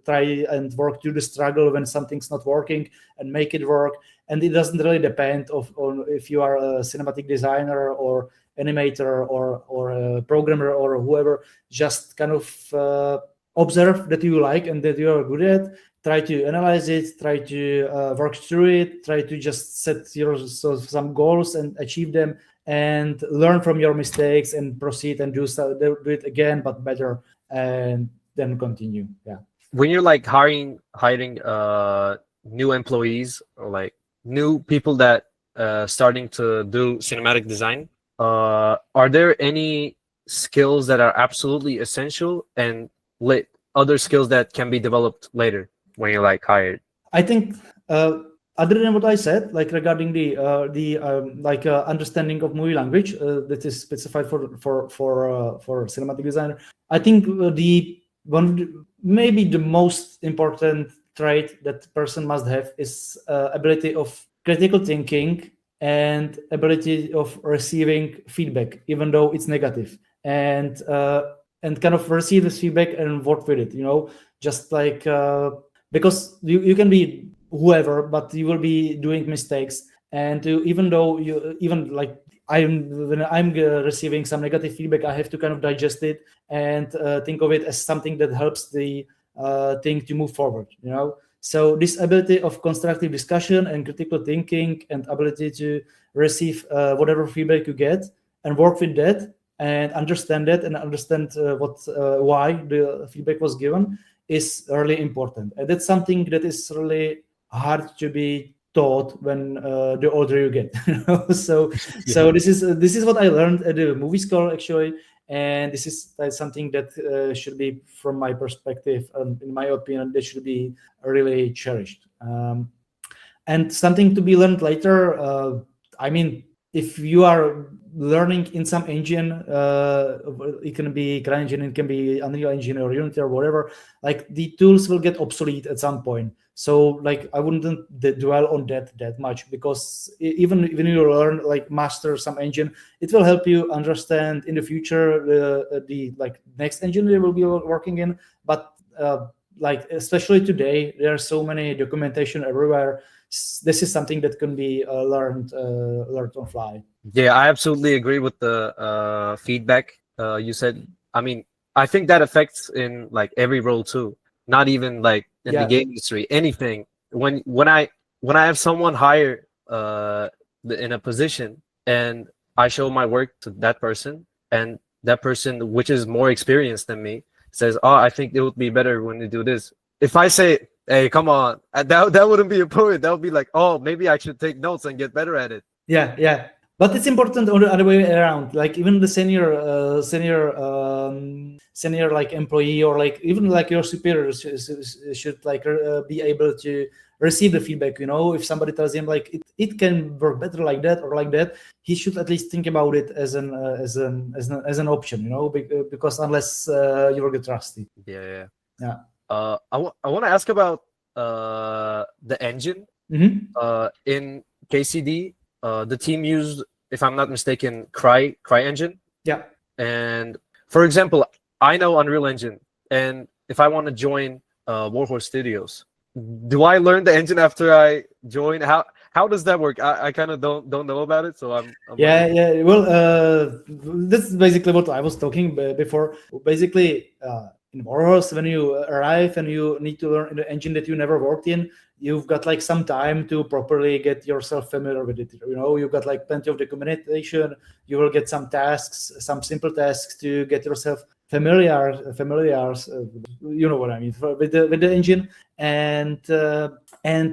try and work through the struggle when something's not working and make it work. And it doesn't really depend on if you are a cinematic designer or animator or a programmer or whoever. Just kind of observe that you like and that you are good at, try to analyze it, try to work through it, try to just set yourself some goals and achieve them, and learn from your mistakes and proceed and do it again, but better, and then continue. Yeah. When you're like hiring new employees, or like new people that starting to do cinematic design, are there any skills that are absolutely essential and other skills that can be developed later when you're like hired? I think other than what I said, like regarding the understanding of movie language that is specified for cinematic designer, I think maybe the most important trait that person must have is ability of critical thinking and ability of receiving feedback, even though it's negative, and kind of receive this feedback and work with it. Just like because you can be whoever, but you will be doing mistakes, and even though when I'm receiving some negative feedback, I have to kind of digest it and think of it as something that helps the thing to move forward. So this ability of constructive discussion and critical thinking and ability to receive whatever feedback you get and work with that and understand it and understand why the feedback was given is really important. And that's something that is really hard to be taught when the older you get. So this is what I learned at the movie school, actually, and this is something that should be, from my perspective, in my opinion, that should be really cherished. And something to be learned later. I mean, if you are learning in some engine, it can be CryEngine, it can be Unreal Engine or Unity or whatever, like the tools will get obsolete at some point. So like I wouldn't dwell on that much, because even when you learn, like master some engine, it will help you understand in the future the like next engine you will be working in. But like especially today, there are so many documentation everywhere. This is something that can be learned on fly. Yeah, I absolutely agree with the feedback you said. I mean, I think that affects in like every role too. Not even like in the game industry, anything. When I have someone hired in a position and I show my work to that person, and that person, which is more experienced than me, says, "Oh, I think it would be better when you do this." If I say, "Hey, come on," that wouldn't be a point. That would be like, "Oh, maybe I should take notes and get better at it." Yeah. But it's important on the other way around. Like even the senior like employee, or like even like your superior should like be able to receive the feedback. If somebody tells him like it can work better like that or like that, he should at least think about it as an option. Because unless you will get rusty. Yeah. Yeah. I want to ask about the engine. Mm-hmm. In KCD. The team used, if I'm not mistaken, CryEngine. Yeah. And for example, I know Unreal Engine, and if I want to join Warhorse Studios, do I learn the engine after I join? How does that work? I kind of don't know about it, so I'm yeah. Well, this is basically what I was talking before. Basically, in Warhorse, when you arrive and you need to learn the engine that you never worked in, you've got like some time to properly get yourself familiar with it. You've got like plenty of documentation. You will get some tasks, some simple tasks to get yourself familiar. You know what I mean with the engine. And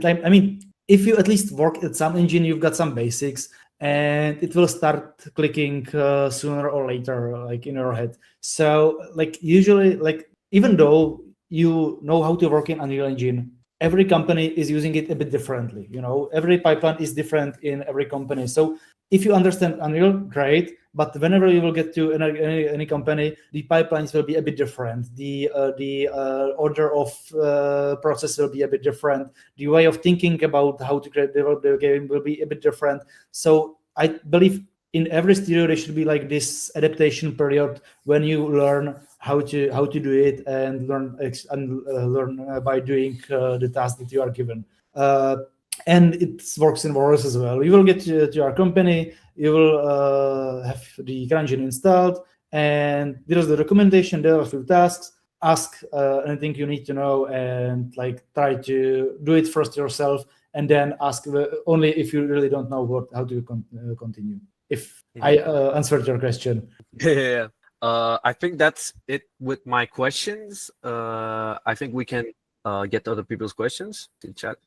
like, I mean, if you at least work at some engine, you've got some basics, and it will start clicking sooner or later, like in your head. So like usually, like even though you know how to work in Unreal Engine, every company is using it a bit differently. Every pipeline is different in every company. So if you understand Unreal, great. But whenever you will get to any company, the pipelines will be a bit different. The order of process will be a bit different. The way of thinking about how to develop the game will be a bit different. So I believe in every studio there should be like this adaptation period when you learn how to do it and learn by doing the task that you are given. And it works in Warhorse as well. You will get to your company, you will have the CryEngine installed, and there is the documentation, there are a few tasks. Ask anything you need to know, and like try to do it first yourself, and then ask only if you really don't know how to continue. If I answered your question. Yeah. I think that's it with my questions. I think we can get other people's questions in chat.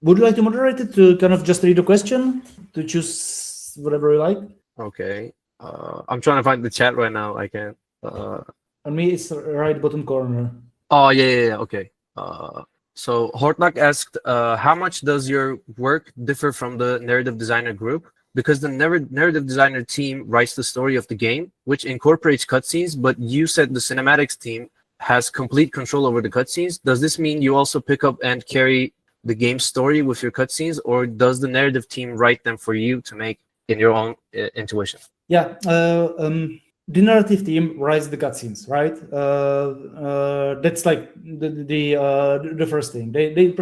Would you like to moderate it to kind of just read the question, to choose whatever you like? Okay. I'm trying to find the chat right now. I can't. On me, it's right bottom corner. Oh, yeah. Okay. So Hortnak asked, how much does your work differ from the narrative designer group? Because the narrative designer team writes the story of the game, which incorporates cutscenes, but you said the cinematics team has complete control over the cutscenes. Does this mean you also pick up and carry the game story with your cutscenes, or does the narrative team write them for you to make in your own intuition? Yeah, the narrative team writes the cutscenes, right? That's like the first thing. They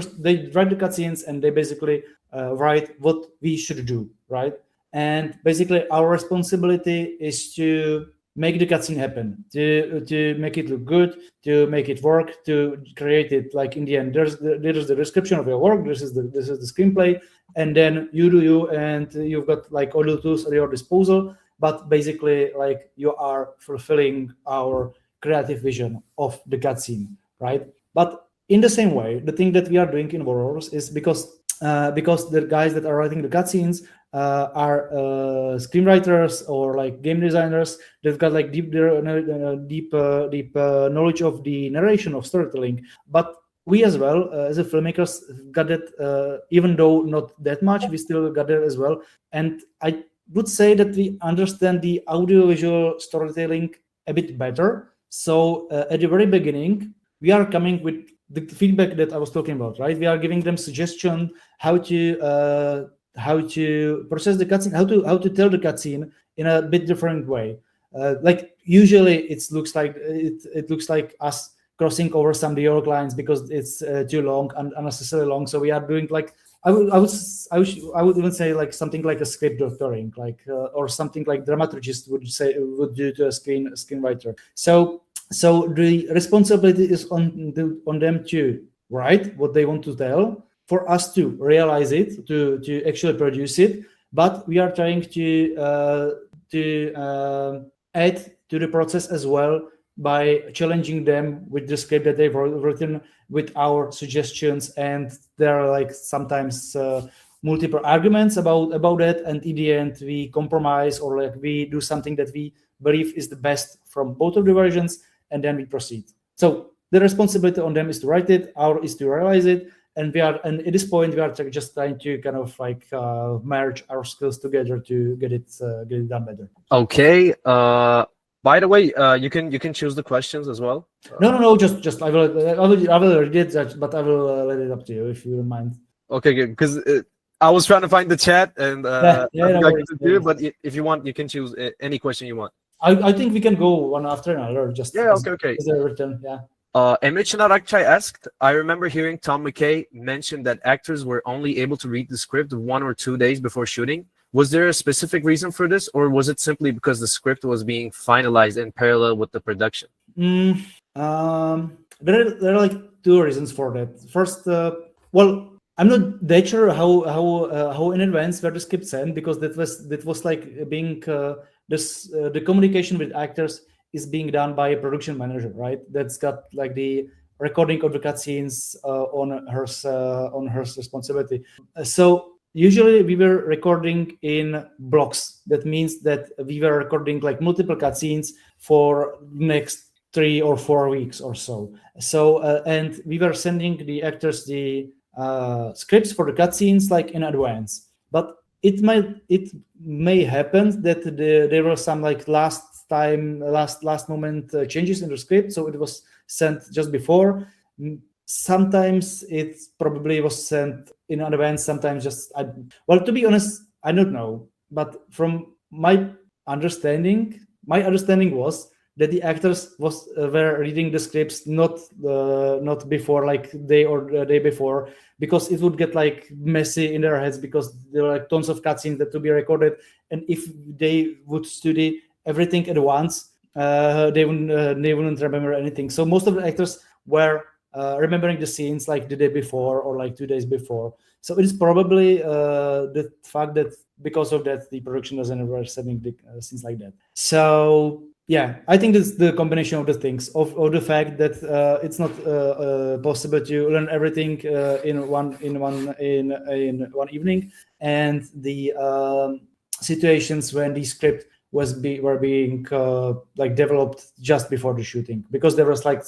write the cutscenes, and they basically write what we should do, right? And basically, our responsibility is to make the cutscene happen, to make it look good, to make it work, to create it. Like in the end, there is the description of your work. This is the screenplay, and then you do you, and you've got like all the tools at your disposal. But basically, like you are fulfilling our creative vision of the cutscene, right? But in the same way, the thing that we are doing in Warhorse is because the guys that are writing the cutscenes are screenwriters or like game designers. They've got like deep knowledge of the narration of storytelling. But we as well, as a filmmakers, got it. Even though not that much, we still got it as well. And I would say that we understand the audiovisual storytelling a bit better. So at the very beginning, we are coming with the feedback that I was talking about, right? We are giving them suggestion how to process the cutscene, how to tell the cutscene in a bit different way. Like usually it looks like us crossing over some dialogue lines because it's too long and unnecessarily long. So we are doing like I would even say like something like a script doctoring, like or something like dramaturgist would do to a screenwriter. So the responsibility is on them to write what they want to tell, for us to realize it, to actually produce it. But we are trying to add to the process as well by challenging them with the script that they've written, with our suggestions. And there are like sometimes multiple arguments about it, and in the end we compromise, or like we do something that we believe is the best from both of the versions, and then we proceed. So the responsibility on them is to write it, our is to realize it, and at this point we are just trying to kind of like merge our skills together to get it done better. Okay. By the way, you can choose the questions as well. No. Just I will read it, but I will let it up to you if you don't mind. Okay, good. Because I was trying to find the chat, and no worries, but if you want, you can choose any question you want. I think we can go one after another. Just okay. As a return, yeah. Emichna Rakchai asked, I remember hearing Tom McKay mention that actors were only able to read the script 1 or 2 days before shooting. Was there a specific reason for this, or was it simply because the script was being finalized in parallel with the production? There are like two reasons for that. First, well, I'm not that sure how in advance were the scripts sent, because that was like being the communication with actors is being done by a production manager, right? That's got like the recording of the cutscenes on her responsibility. So usually we were recording in blocks. That means that we were recording like multiple cutscenes for next 3 or 4 weeks or so. So and we were sending the actors the scripts for the cutscenes like in advance. But it may happen that there were some like last moment changes in the script, so it was sent just before. Sometimes it probably was sent in advance. Sometimes just to be honest, I don't know. But from my understanding was that the actors were reading the scripts not before, like day before, because it would get like messy in their heads, because there were like tons of cutscenes that to be recorded, and if they would study everything at once, they wouldn't remember anything. So most of the actors were remembering the scenes like the day before or like 2 days before. So it is probably the fact that because of that the production doesn't ever sending the scenes like that. So yeah, I think it's the combination of the things, of the fact that it's not possible to learn everything in one evening, and the situations when the script were being like developed just before the shooting, because there was like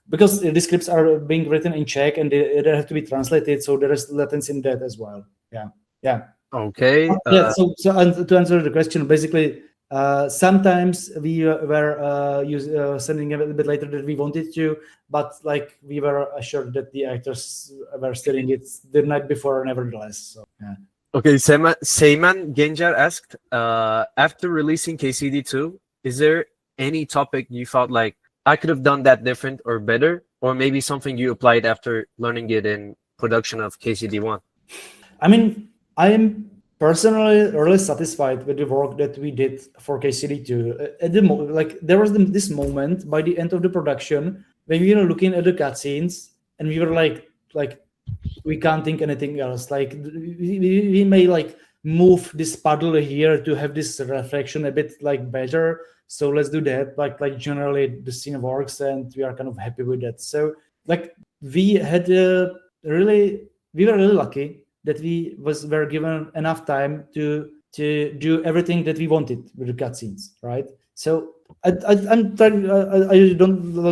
because the scripts are being written in Czech and they have to be translated, so there is latency in that as well. Yeah. Okay. So and to answer the question, basically. Sometimes we were sending a little bit later than we wanted to, but like we were assured that the actors were studying it the night before, nevertheless. So yeah. Okay, Seyman Genjar asked, after releasing KCD2, is there any topic you felt like I could have done that different or better, or maybe something you applied after learning it in production of KCD1? I mean, I am personally really satisfied with the work that we did for KCD2. At the like there was this moment by the end of the production when we were looking at the cutscenes and we were like we can't think anything else. Like we may like move this puddle here to have this reflection a bit like better. So let's do that. Like generally the scene works and we are kind of happy with that. So like we were really lucky that we were given enough time to do everything that we wanted with the cutscenes, right? So I don't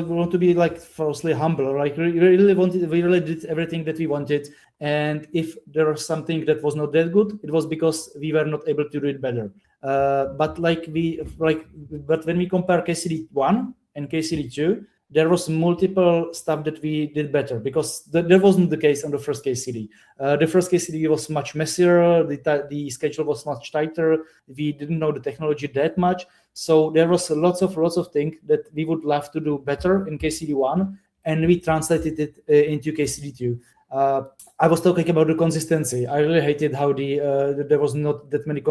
want to be like falsely humble. Like we really did everything that we wanted. And if there was something that was not that good, it was because we were not able to do it better. But when we compare KCD1 and KCD2, there was multiple stuff that we did better, because that wasn't the case on the first KCD. The first KCD was much messier. The schedule was much tighter. We didn't know the technology that much. So there was lots of things that we would love to do better in KCD1, and we translated it into KCD2. I was talking about the consistency. I really hated how there was not that many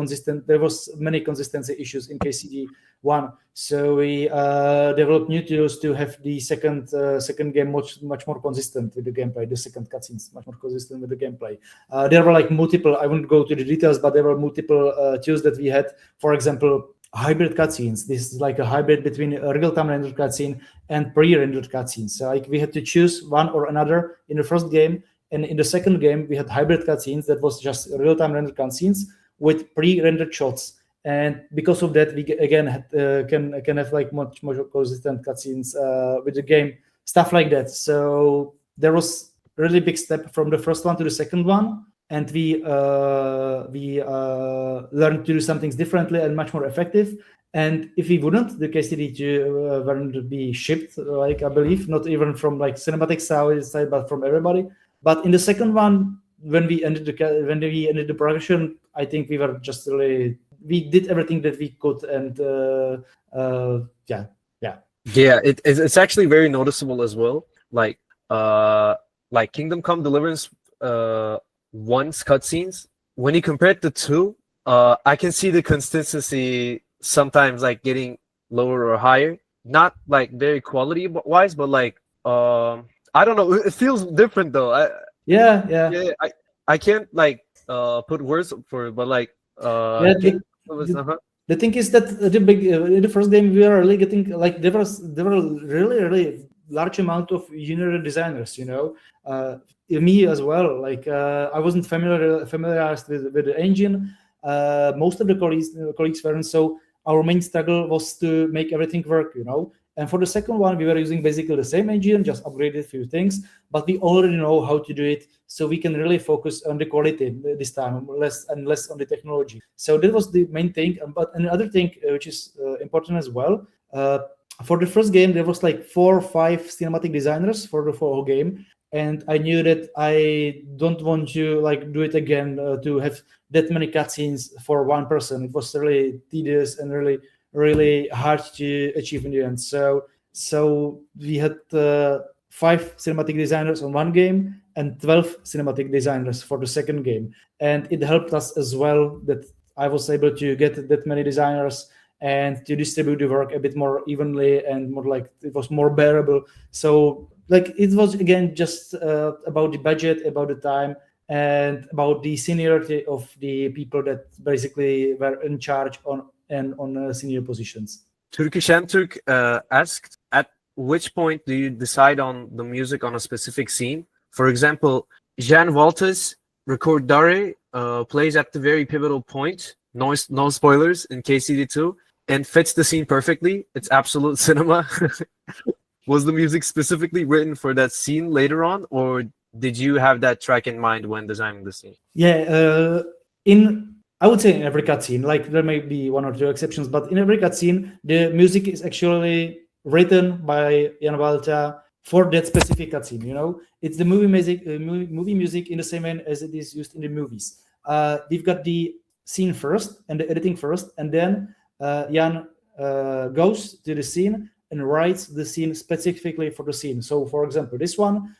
there was many consistency issues in KCD1. So we developed new tools to have the second game much more consistent with the gameplay. The second cutscenes much more consistent with the gameplay. There were like multiple. I won't go to the details, but there were multiple tools that we had. For example, hybrid cutscenes. This is like a hybrid between a real-time rendered cutscene and pre-rendered cutscenes. So like we had to choose one or another in the first game. And in the second game, we had hybrid cutscenes that was just real-time rendered cutscenes with pre-rendered shots. And because of that, we again can have like much more consistent cutscenes with the game, stuff like that. So there was a really big step from the first one to the second one, and we learned to do some things differently and much more effective. And if we wouldn't, the KCD2 wouldn't be shipped, like I believe, not even from like cinematic side, but from everybody. But in the second one, when we ended the production, I think we were just really, we did everything that we could, and yeah. It's actually very noticeable as well. Like Kingdom Come Deliverance 1's cutscenes. When you compare it to 2, I can see the consistency sometimes like getting lower or higher. Not like very quality wise, but like I don't know. It feels different though. I can't like put words for it, but like the thing is that the first game we were really getting like there were really large amount of junior designers. You know, me as well. Like I wasn't familiarized with the engine. Most of the colleagues weren't. So our main struggle was to make everything work. You know, And for the second one, we were using basically the same engine, just upgraded a few things, but we already know how to do it, so we can really focus on the quality this time, less on the technology. So that was the main thing. But another thing which is important as well, for the first game, there was like 4 or 5 cinematic designers for the whole game, and I knew that I don't want to like do it again to have that many cutscenes for one person. It was really tedious and really hard to achieve in the end. So we had 5 cinematic designers on one game and 12 cinematic designers for the second game, and it helped us as well that I was able to get that many designers and to distribute the work a bit more evenly and more like it was more bearable. So like it was again just about the budget, about the time, and about the seniority of the people that basically were in charge on senior positions. Turkish Turk asked, at which point do you decide on the music on a specific scene? For example, Jan Walters Record Dare plays at the very pivotal point, no spoilers in KCD2, and fits the scene perfectly. It's absolute cinema. Was the music specifically written for that scene later on, or did you have that track in mind when designing the scene? Yeah, I would say in every cutscene, like there may be 1 or 2 exceptions, but in every cutscene, the music is actually written by Jan Walta for that specific cutscene. You know, it's the movie music in the same way as it is used in the movies. We've got the scene first and the editing first, and then Jan goes to the scene and writes the scene specifically for the scene. So, for example, this one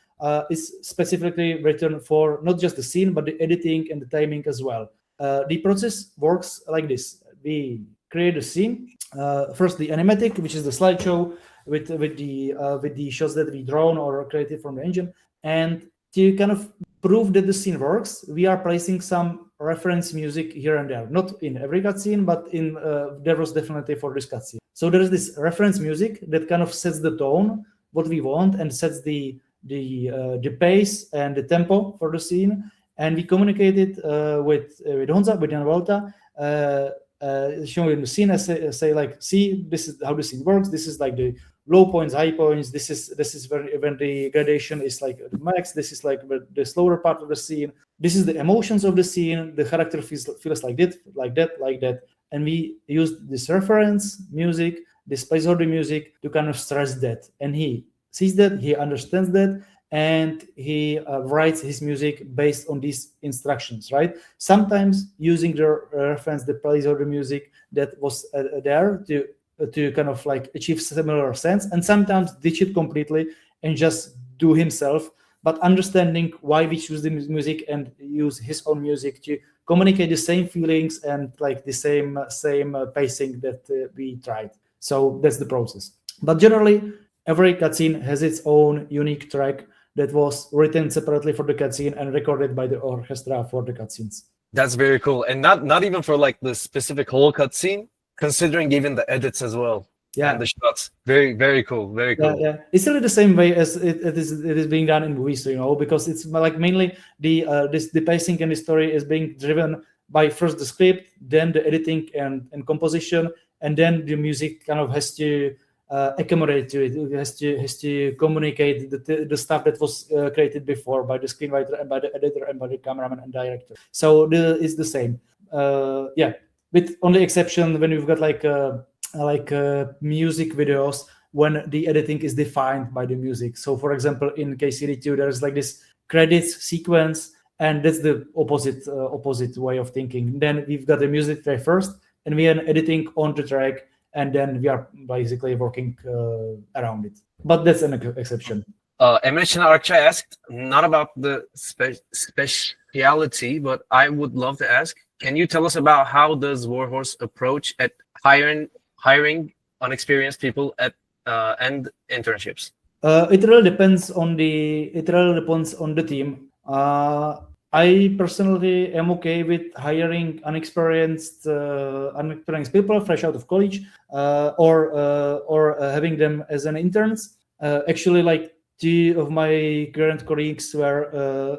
is specifically written for not just the scene, but the editing and the timing as well. The process works like this: we create a scene, first the animatic, which is the slideshow with the shots that we drawn or created from the engine, and to kind of prove that the scene works, we are placing some reference music here and there, not in every cutscene, but in there was definitely for this cutscene. So there is this reference music that kind of sets the tone, what we want, and sets the pace and the tempo for the scene. And we communicated with Honza, with Jan Walta, showing the scene. I say like, see, this is how the scene works. This is like the low points, high points. This is when the gradation is like the max. This is like the slower part of the scene. This is the emotions of the scene. The character feels like that. And we used this reference music, this placeholder music to kind of stress that. And he sees that, he understands that, and he writes his music based on these instructions, right? Sometimes using the reference, the placeholder music that was there to kind of like achieve similar sense, and sometimes ditch it completely and just do himself, but understanding why we choose the music and use his own music to communicate the same feelings and like the same pacing that we tried. So that's the process. But generally, every cutscene has its own unique track that was written separately for the cutscene and recorded by the orchestra for the cutscenes. That's very cool, and not even for like the specific whole cutscene, considering even the edits as well. Yeah, and the shots. Very, very cool. Very cool. Yeah. It's really the same way as it is being done in movies, you know, because it's like mainly the pacing and the story is being driven by first the script, then the editing and composition, and then the music kind of has to accommodate to it. It has to communicate the stuff that was created before by the screenwriter and by the editor and by the cameraman and director. So it's the same. With only exception when we've got like music videos when the editing is defined by the music. So for example, in KCD2, there's like this credits sequence, and that's the opposite way of thinking. Then we've got the music track first, and we are editing on the track, and then we are basically working around it. But that's an exception. Emre Arkçay asked, not about the speciality, but I would love to ask, can you tell us about how does Warhorse approach at hiring unexperienced people at and internships? It really depends on the team. I personally am okay with hiring unexperienced people fresh out of college, or having them as an interns. Actually, like 2 of my current colleagues were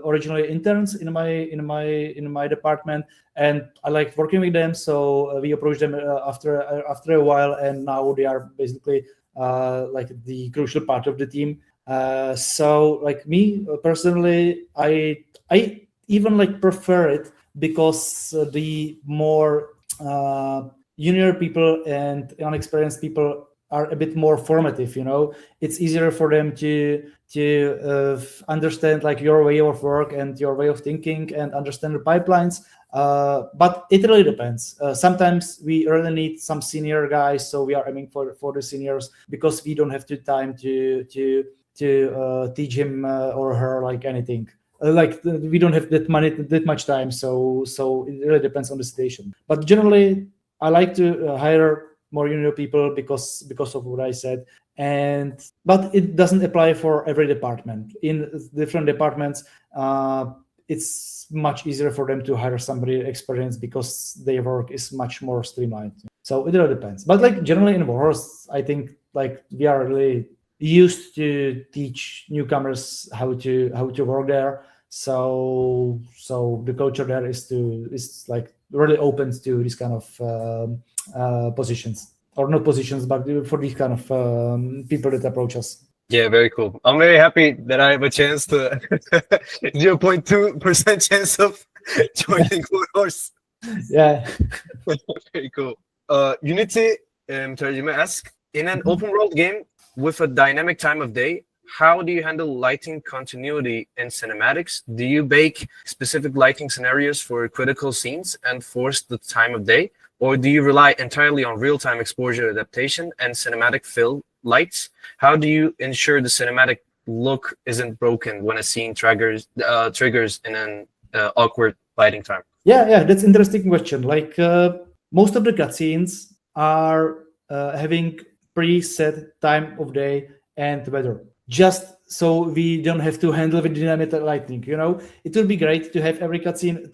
originally interns in my department, and I liked working with them. So we approached them after a while, and now they are basically like the crucial part of the team. So like me personally, I even like prefer it because the more junior people and inexperienced people are a bit more formative. It's easier for them to understand like your way of work and your way of thinking and understand the pipelines. But it really depends. Sometimes we really need some senior guys, so we are aiming for the seniors because we don't have the time to teach him or her like anything. We don't have that much time, so it really depends on the situation. But generally, I like to hire more junior people because of what I said. But it doesn't apply for every department. In different departments, it's much easier for them to hire somebody experienced because their work is much more streamlined. So it really depends. But like generally in Warhorse, I think like we are really used to teach newcomers how to work there. So the culture there is like really open to this kind of positions, or not positions, but for these kind of people that approach us. Yeah, very cool. I'm very happy that I have a chance to 0.2% chance of joining Warhorse. Yeah. Very cool. Unity Tercüme ask, in an open world game with a dynamic time of day, how do you handle lighting continuity in cinematics? Do you bake specific lighting scenarios for critical scenes and force the time of day? Or do you rely entirely on real-time exposure adaptation and cinematic fill lights? How do you ensure the cinematic look isn't broken when a scene triggers in an awkward lighting time? Yeah, that's interesting question. Like most of the cutscenes are having preset time of day and weather, just so we don't have to handle with dynamic lighting. It would be great to have every cutscene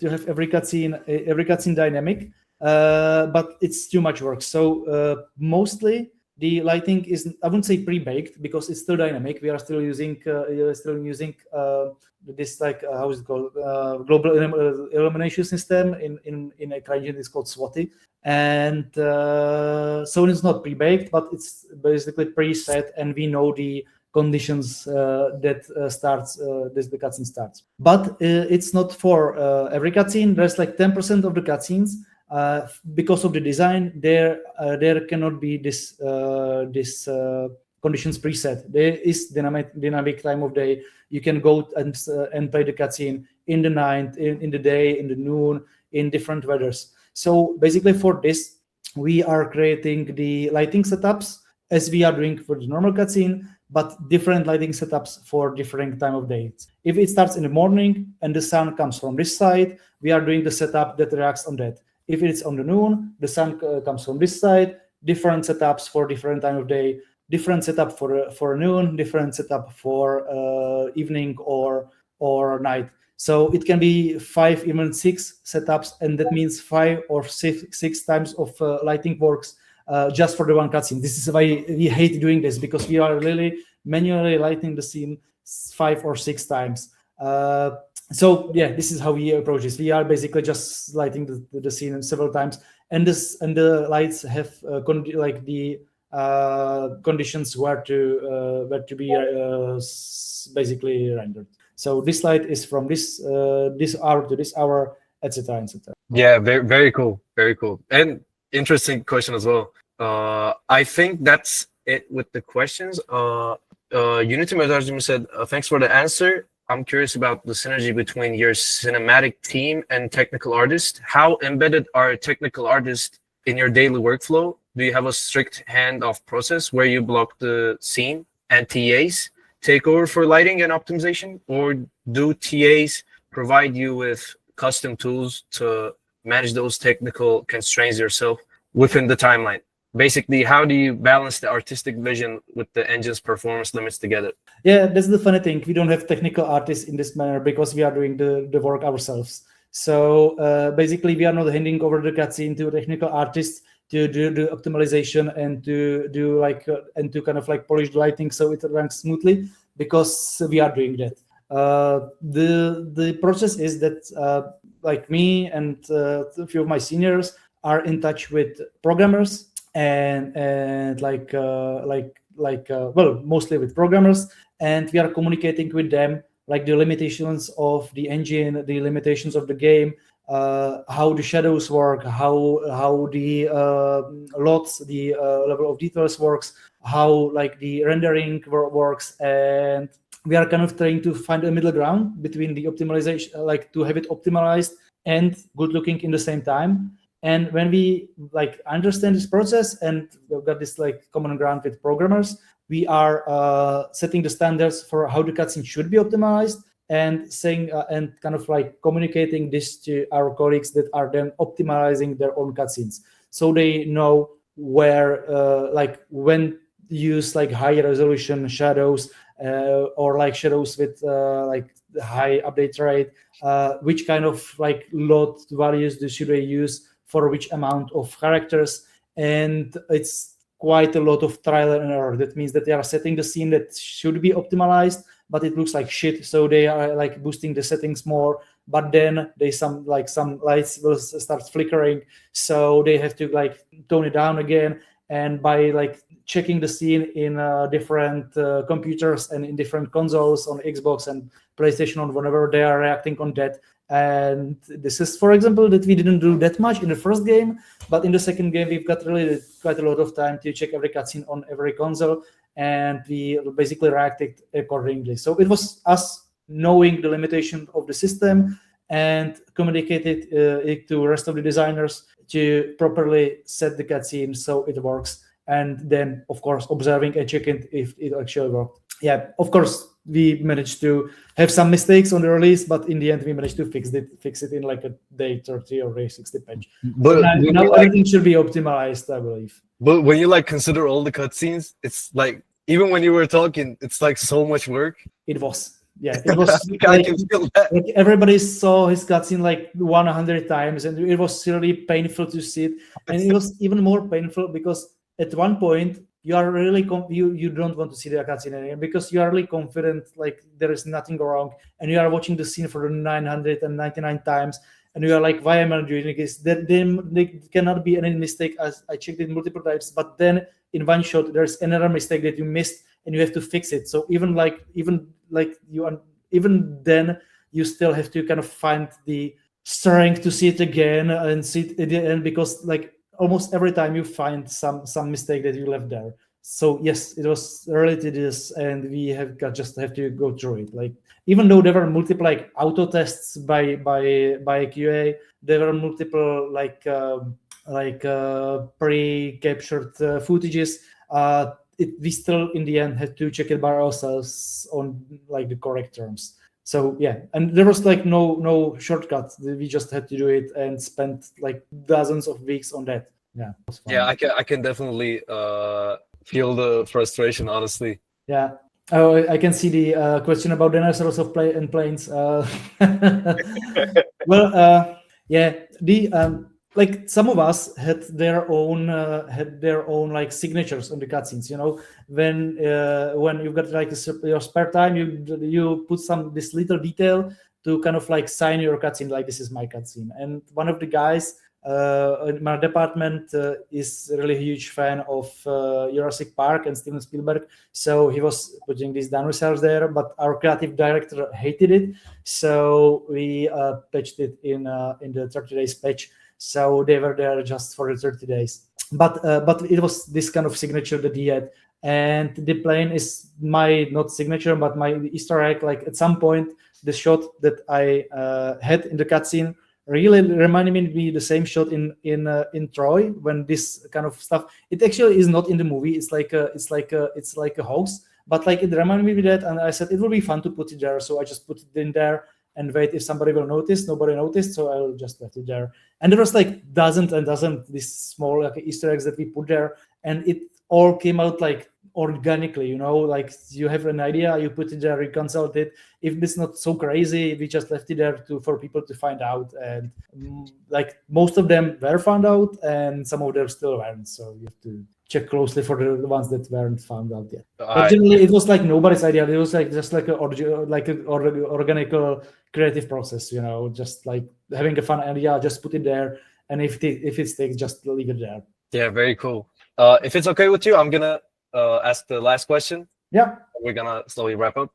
dynamic, but it's too much work. So mostly the lighting is, I wouldn't say pre-baked because it's still dynamic. We are still using this like how is it called, global illumination system in a CryEngine is called SWATI, and so it's not pre-baked, but it's basically preset, and we know the conditions that the cutscene starts. But it's not for every cutscene. There's like 10% of the cutscenes. Because of the design, there cannot be this conditions preset. There is dynamic time of day. You can go and play the cutscene in the night, in the day, in the noon, in different weathers. So basically, for this, we are creating the lighting setups as we are doing for the normal cutscene, but different lighting setups for different time of day. If it starts in the morning and the sun comes from this side, we are doing the setup that reacts on that. If it's on the noon, the sun comes from this side, different setups for different time of day, different setup for noon, different setup for evening or night. So it can be 5, even 6 setups, and that means 5 or 6 times of lighting works just for the one cutscene. This is why we hate doing this, because we are really manually lighting the scene 5 or 6 times. So yeah, this is how we approach this. We are basically just lighting the scene several times, and the lights have conditions where to be basically rendered. So this light is from this hour to this hour, etc., etc. Yeah, very very cool, very cool, and interesting question as well. I think that's it with the questions. Unity Moderator said, "Thanks for the answer. I'm curious about the synergy between your cinematic team and technical artists. How embedded are technical artists in your daily workflow? Do you have a strict handoff process where you block the scene and TAs take over for lighting and optimization? Or do TAs provide you with custom tools to manage those technical constraints yourself within the timeline? Basically, how do you balance the artistic vision with the engine's performance limits together?" Yeah, that's the funny thing. We don't have technical artists in this manner because we are doing the work ourselves. So basically, we are not handing over the cutscene to technical artists to do the optimization and to do and to kind of like polish the lighting so it runs smoothly, because we are doing that. The process is that like me and a few of my seniors are in touch with programmers and like mostly with programmers, and we are communicating with them like the limitations of the engine, the limitations of the game, how the shadows work, how the lots, the level of details works, how like the rendering works, and we are kind of trying to find a middle ground between the optimization, like to have it optimized and good looking in the same time. And when we like understand this process and we've got this like common ground with programmers, we are setting the standards for how the cutscene should be optimized, and saying and kind of like communicating this to our colleagues that are then optimizing their own cutscenes, so they know where like when use like higher resolution shadows or like shadows with like high update rate, which kind of like load values should they use for which amount of characters. And it's quite a lot of trial and error. That means that they are setting the scene that should be optimized, but it looks like shit, so they are like boosting the settings more, but then some lights will start flickering, so they have to like tone it down again. And by like checking the scene in different computers and in different consoles on Xbox and PlayStation, on whenever they are reacting on that. And this is, for example, that we didn't do that much in the first game, but in the second game we've got really quite a lot of time to check every cutscene on every console, and we basically reacted accordingly. So it was us knowing the limitation of the system and communicated it to the rest of the designers to properly set the cutscene so it works, and then of course observing and checking if it actually worked. Yeah, of course we managed to have some mistakes on the release, but in the end we managed to fix it in like a day 30 or day 60 patch. But now everything should be optimized, I believe. But when you like consider all the cutscenes, it's like, even when you were talking, it's like so much work. It was. Yeah, it was like everybody saw his cutscene like 100 times, and it was really painful to see it. And it was even more painful because at one point you are really you don't want to see the cutscene anymore, because you are really confident like there is nothing wrong, and you are watching the scene for the 999 times, and you are like, why am I doing this? There cannot be any mistake, as I checked it multiple times, but then in one shot there's another mistake that you missed and you have to fix it. So even then you still have to kind of find the strength to see it again and see it again, because like almost every time you find some mistake that you left there. So yes, it was really tedious, and we just have to go through it. Like, even though there were multiple like auto tests by QA, there were multiple pre-captured footages. We still in the end had to check it by ourselves on like the correct terms. So yeah, and there was like no shortcut. We just had to do it and spent like dozens of weeks on that. Yeah, it was fun. Yeah, I can definitely feel the frustration, honestly. Yeah. Oh, I can see the question about dinosaurs of planes. Well, yeah, the like some of us had their own like signatures on the cutscenes. You know, when you've got like your spare time, you put this little detail to kind of like sign your cutscene, like this is my cutscene. And one of the guys in my department is really a huge fan of Jurassic Park and Steven Spielberg, so he was putting these dinosaurs there, but our creative director hated it, so we patched it in the 30 days patch, so they were there just for the 30 days. But it was this kind of signature that he had, and the plane is my not signature but my Easter egg. Like at some point the shot that I had in the cutscene really reminded me the same shot in Troy, when this kind of stuff, it actually is not in the movie, it's like a hoax, but like it reminded me of that, and I said it will be fun to put it there, so I just put it in there and wait if somebody will notice. Nobody noticed, so I'll just left it there. And there was like dozens and dozens these small like Easter eggs that we put there, and it all came out like organically, you know, like you have an idea, you put it there, you consult it. If it's not so crazy, we just left it there for people to find out, and like most of them were found out and some of them still weren't, so you have to check closely for the ones that weren't found out yet. But generally it was like nobody's idea. It was like just like an organic creative process, you know, just like having a fun idea, just put it there, and if it sticks, just leave it there. Yeah, very cool. If it's okay with you, I'm gonna ask the last question. Yeah. We're gonna slowly wrap up.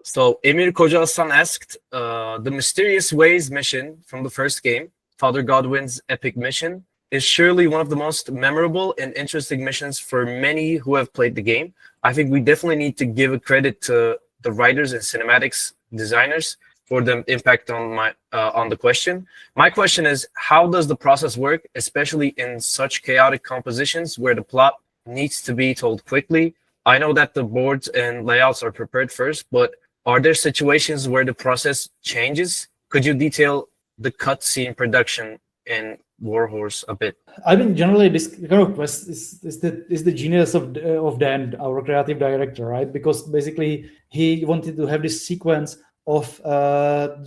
So Emir Koca Aslan asked, the Mysterious Ways mission from the first game, Father Godwin's epic mission, is surely one of the most memorable and interesting missions for many who have played the game. I think we definitely need to give a credit to the writers and cinematics designers for the impact on the question. My question is, how does the process work, especially in such chaotic compositions where the plot needs to be told quickly? I know that the boards and layouts are prepared first, but are there situations where the process changes? Could you detail the cutscene production in Warhorse a bit? I mean, generally, this kind of quest is the genius of Dan, our creative director, right? Because basically, he wanted to have this sequence of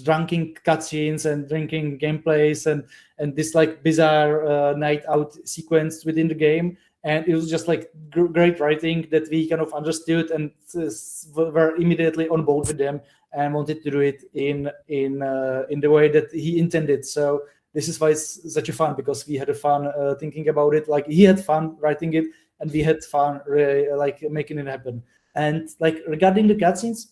drinking cutscenes and drinking gameplays and this like bizarre night out sequence within the game. And it was just like great writing that we kind of understood and were immediately on board with them and wanted to do it in the way that he intended. So this is why it's such a fun, because we had a fun thinking about it. Like he had fun writing it, and we had fun like making it happen. And like regarding the cutscenes,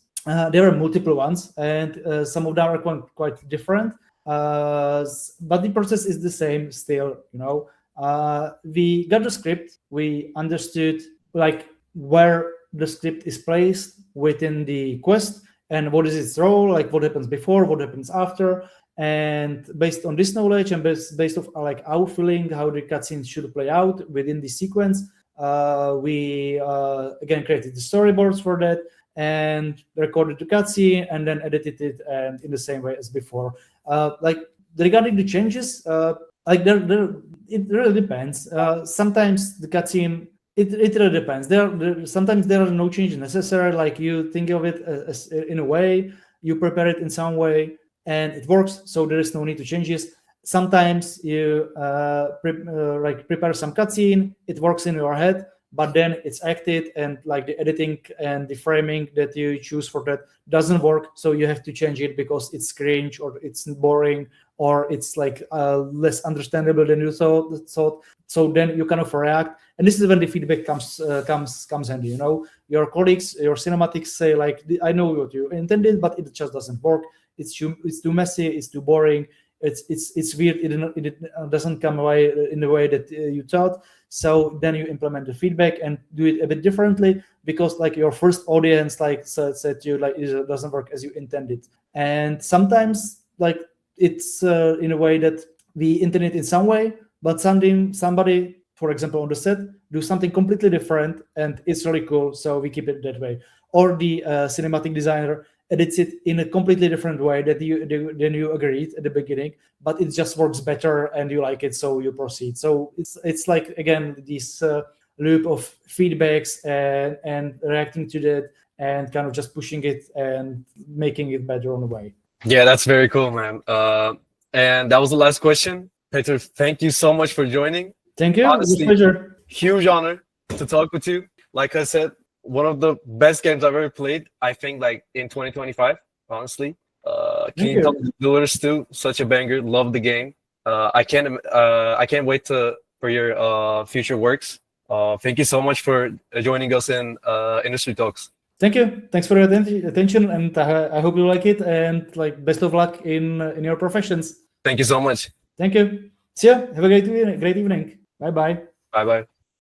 there are multiple ones, and some of them are quite different. But the process is the same still. You know, we got the script, we understood like where the script is placed within the quest and what is its role, like what happens before, what happens after. And based on this knowledge and based of like our feeling how the cutscenes should play out within the sequence, we again created the storyboards for that and recorded the cutscene and then edited it and in the same way as before. Like regarding the changes, like it really depends. Sometimes the cutscene, it really depends. Sometimes there are no changes necessary. Like you think of it as in a way, you prepare it in some way, and it works. So there is no need to changes. Sometimes you like prepare some cutscene, it works in your head, but then it's acted and like the editing and the framing that you choose for that doesn't work. So you have to change it because it's cringe or it's boring or it's like less understandable than you thought. So then you kind of react, and this is when the feedback comes handy. You know, your colleagues, your cinematics say like, I know what you intended, but it just doesn't work. It's too messy. It's too boring. It's weird. It doesn't come away in the way that you thought. So then you implement the feedback and do it a bit differently, because like your first audience like said to you like it doesn't work as you intended. And sometimes like it's in a way that we intend it in some way, but somebody, for example, on the set do something completely different and it's really cool. So we keep it that way. Or the cinematic designer edits it in a completely different way than you agreed at the beginning, but it just works better and you like it, so you proceed. So it's like again this loop of feedbacks and reacting to that and kind of just pushing it and making it better on the way. Yeah, that's very cool, man. And that was the last question. Petr, thank you so much for joining. Thank you. Honestly, it was a pleasure. Huge honor to talk with you. Like I said, one of the best games I've ever played, I think, like in 2025, honestly. Kingdom Deliverance 2, such a banger. Love the game. I can't wait for your future works. Thank you so much for joining us in Industry Talks. Thank you. Thanks for your attention, and I hope you like it. And like best of luck in your professions. Thank you so much. Thank you. See ya. Have a great evening. Bye bye. Bye bye.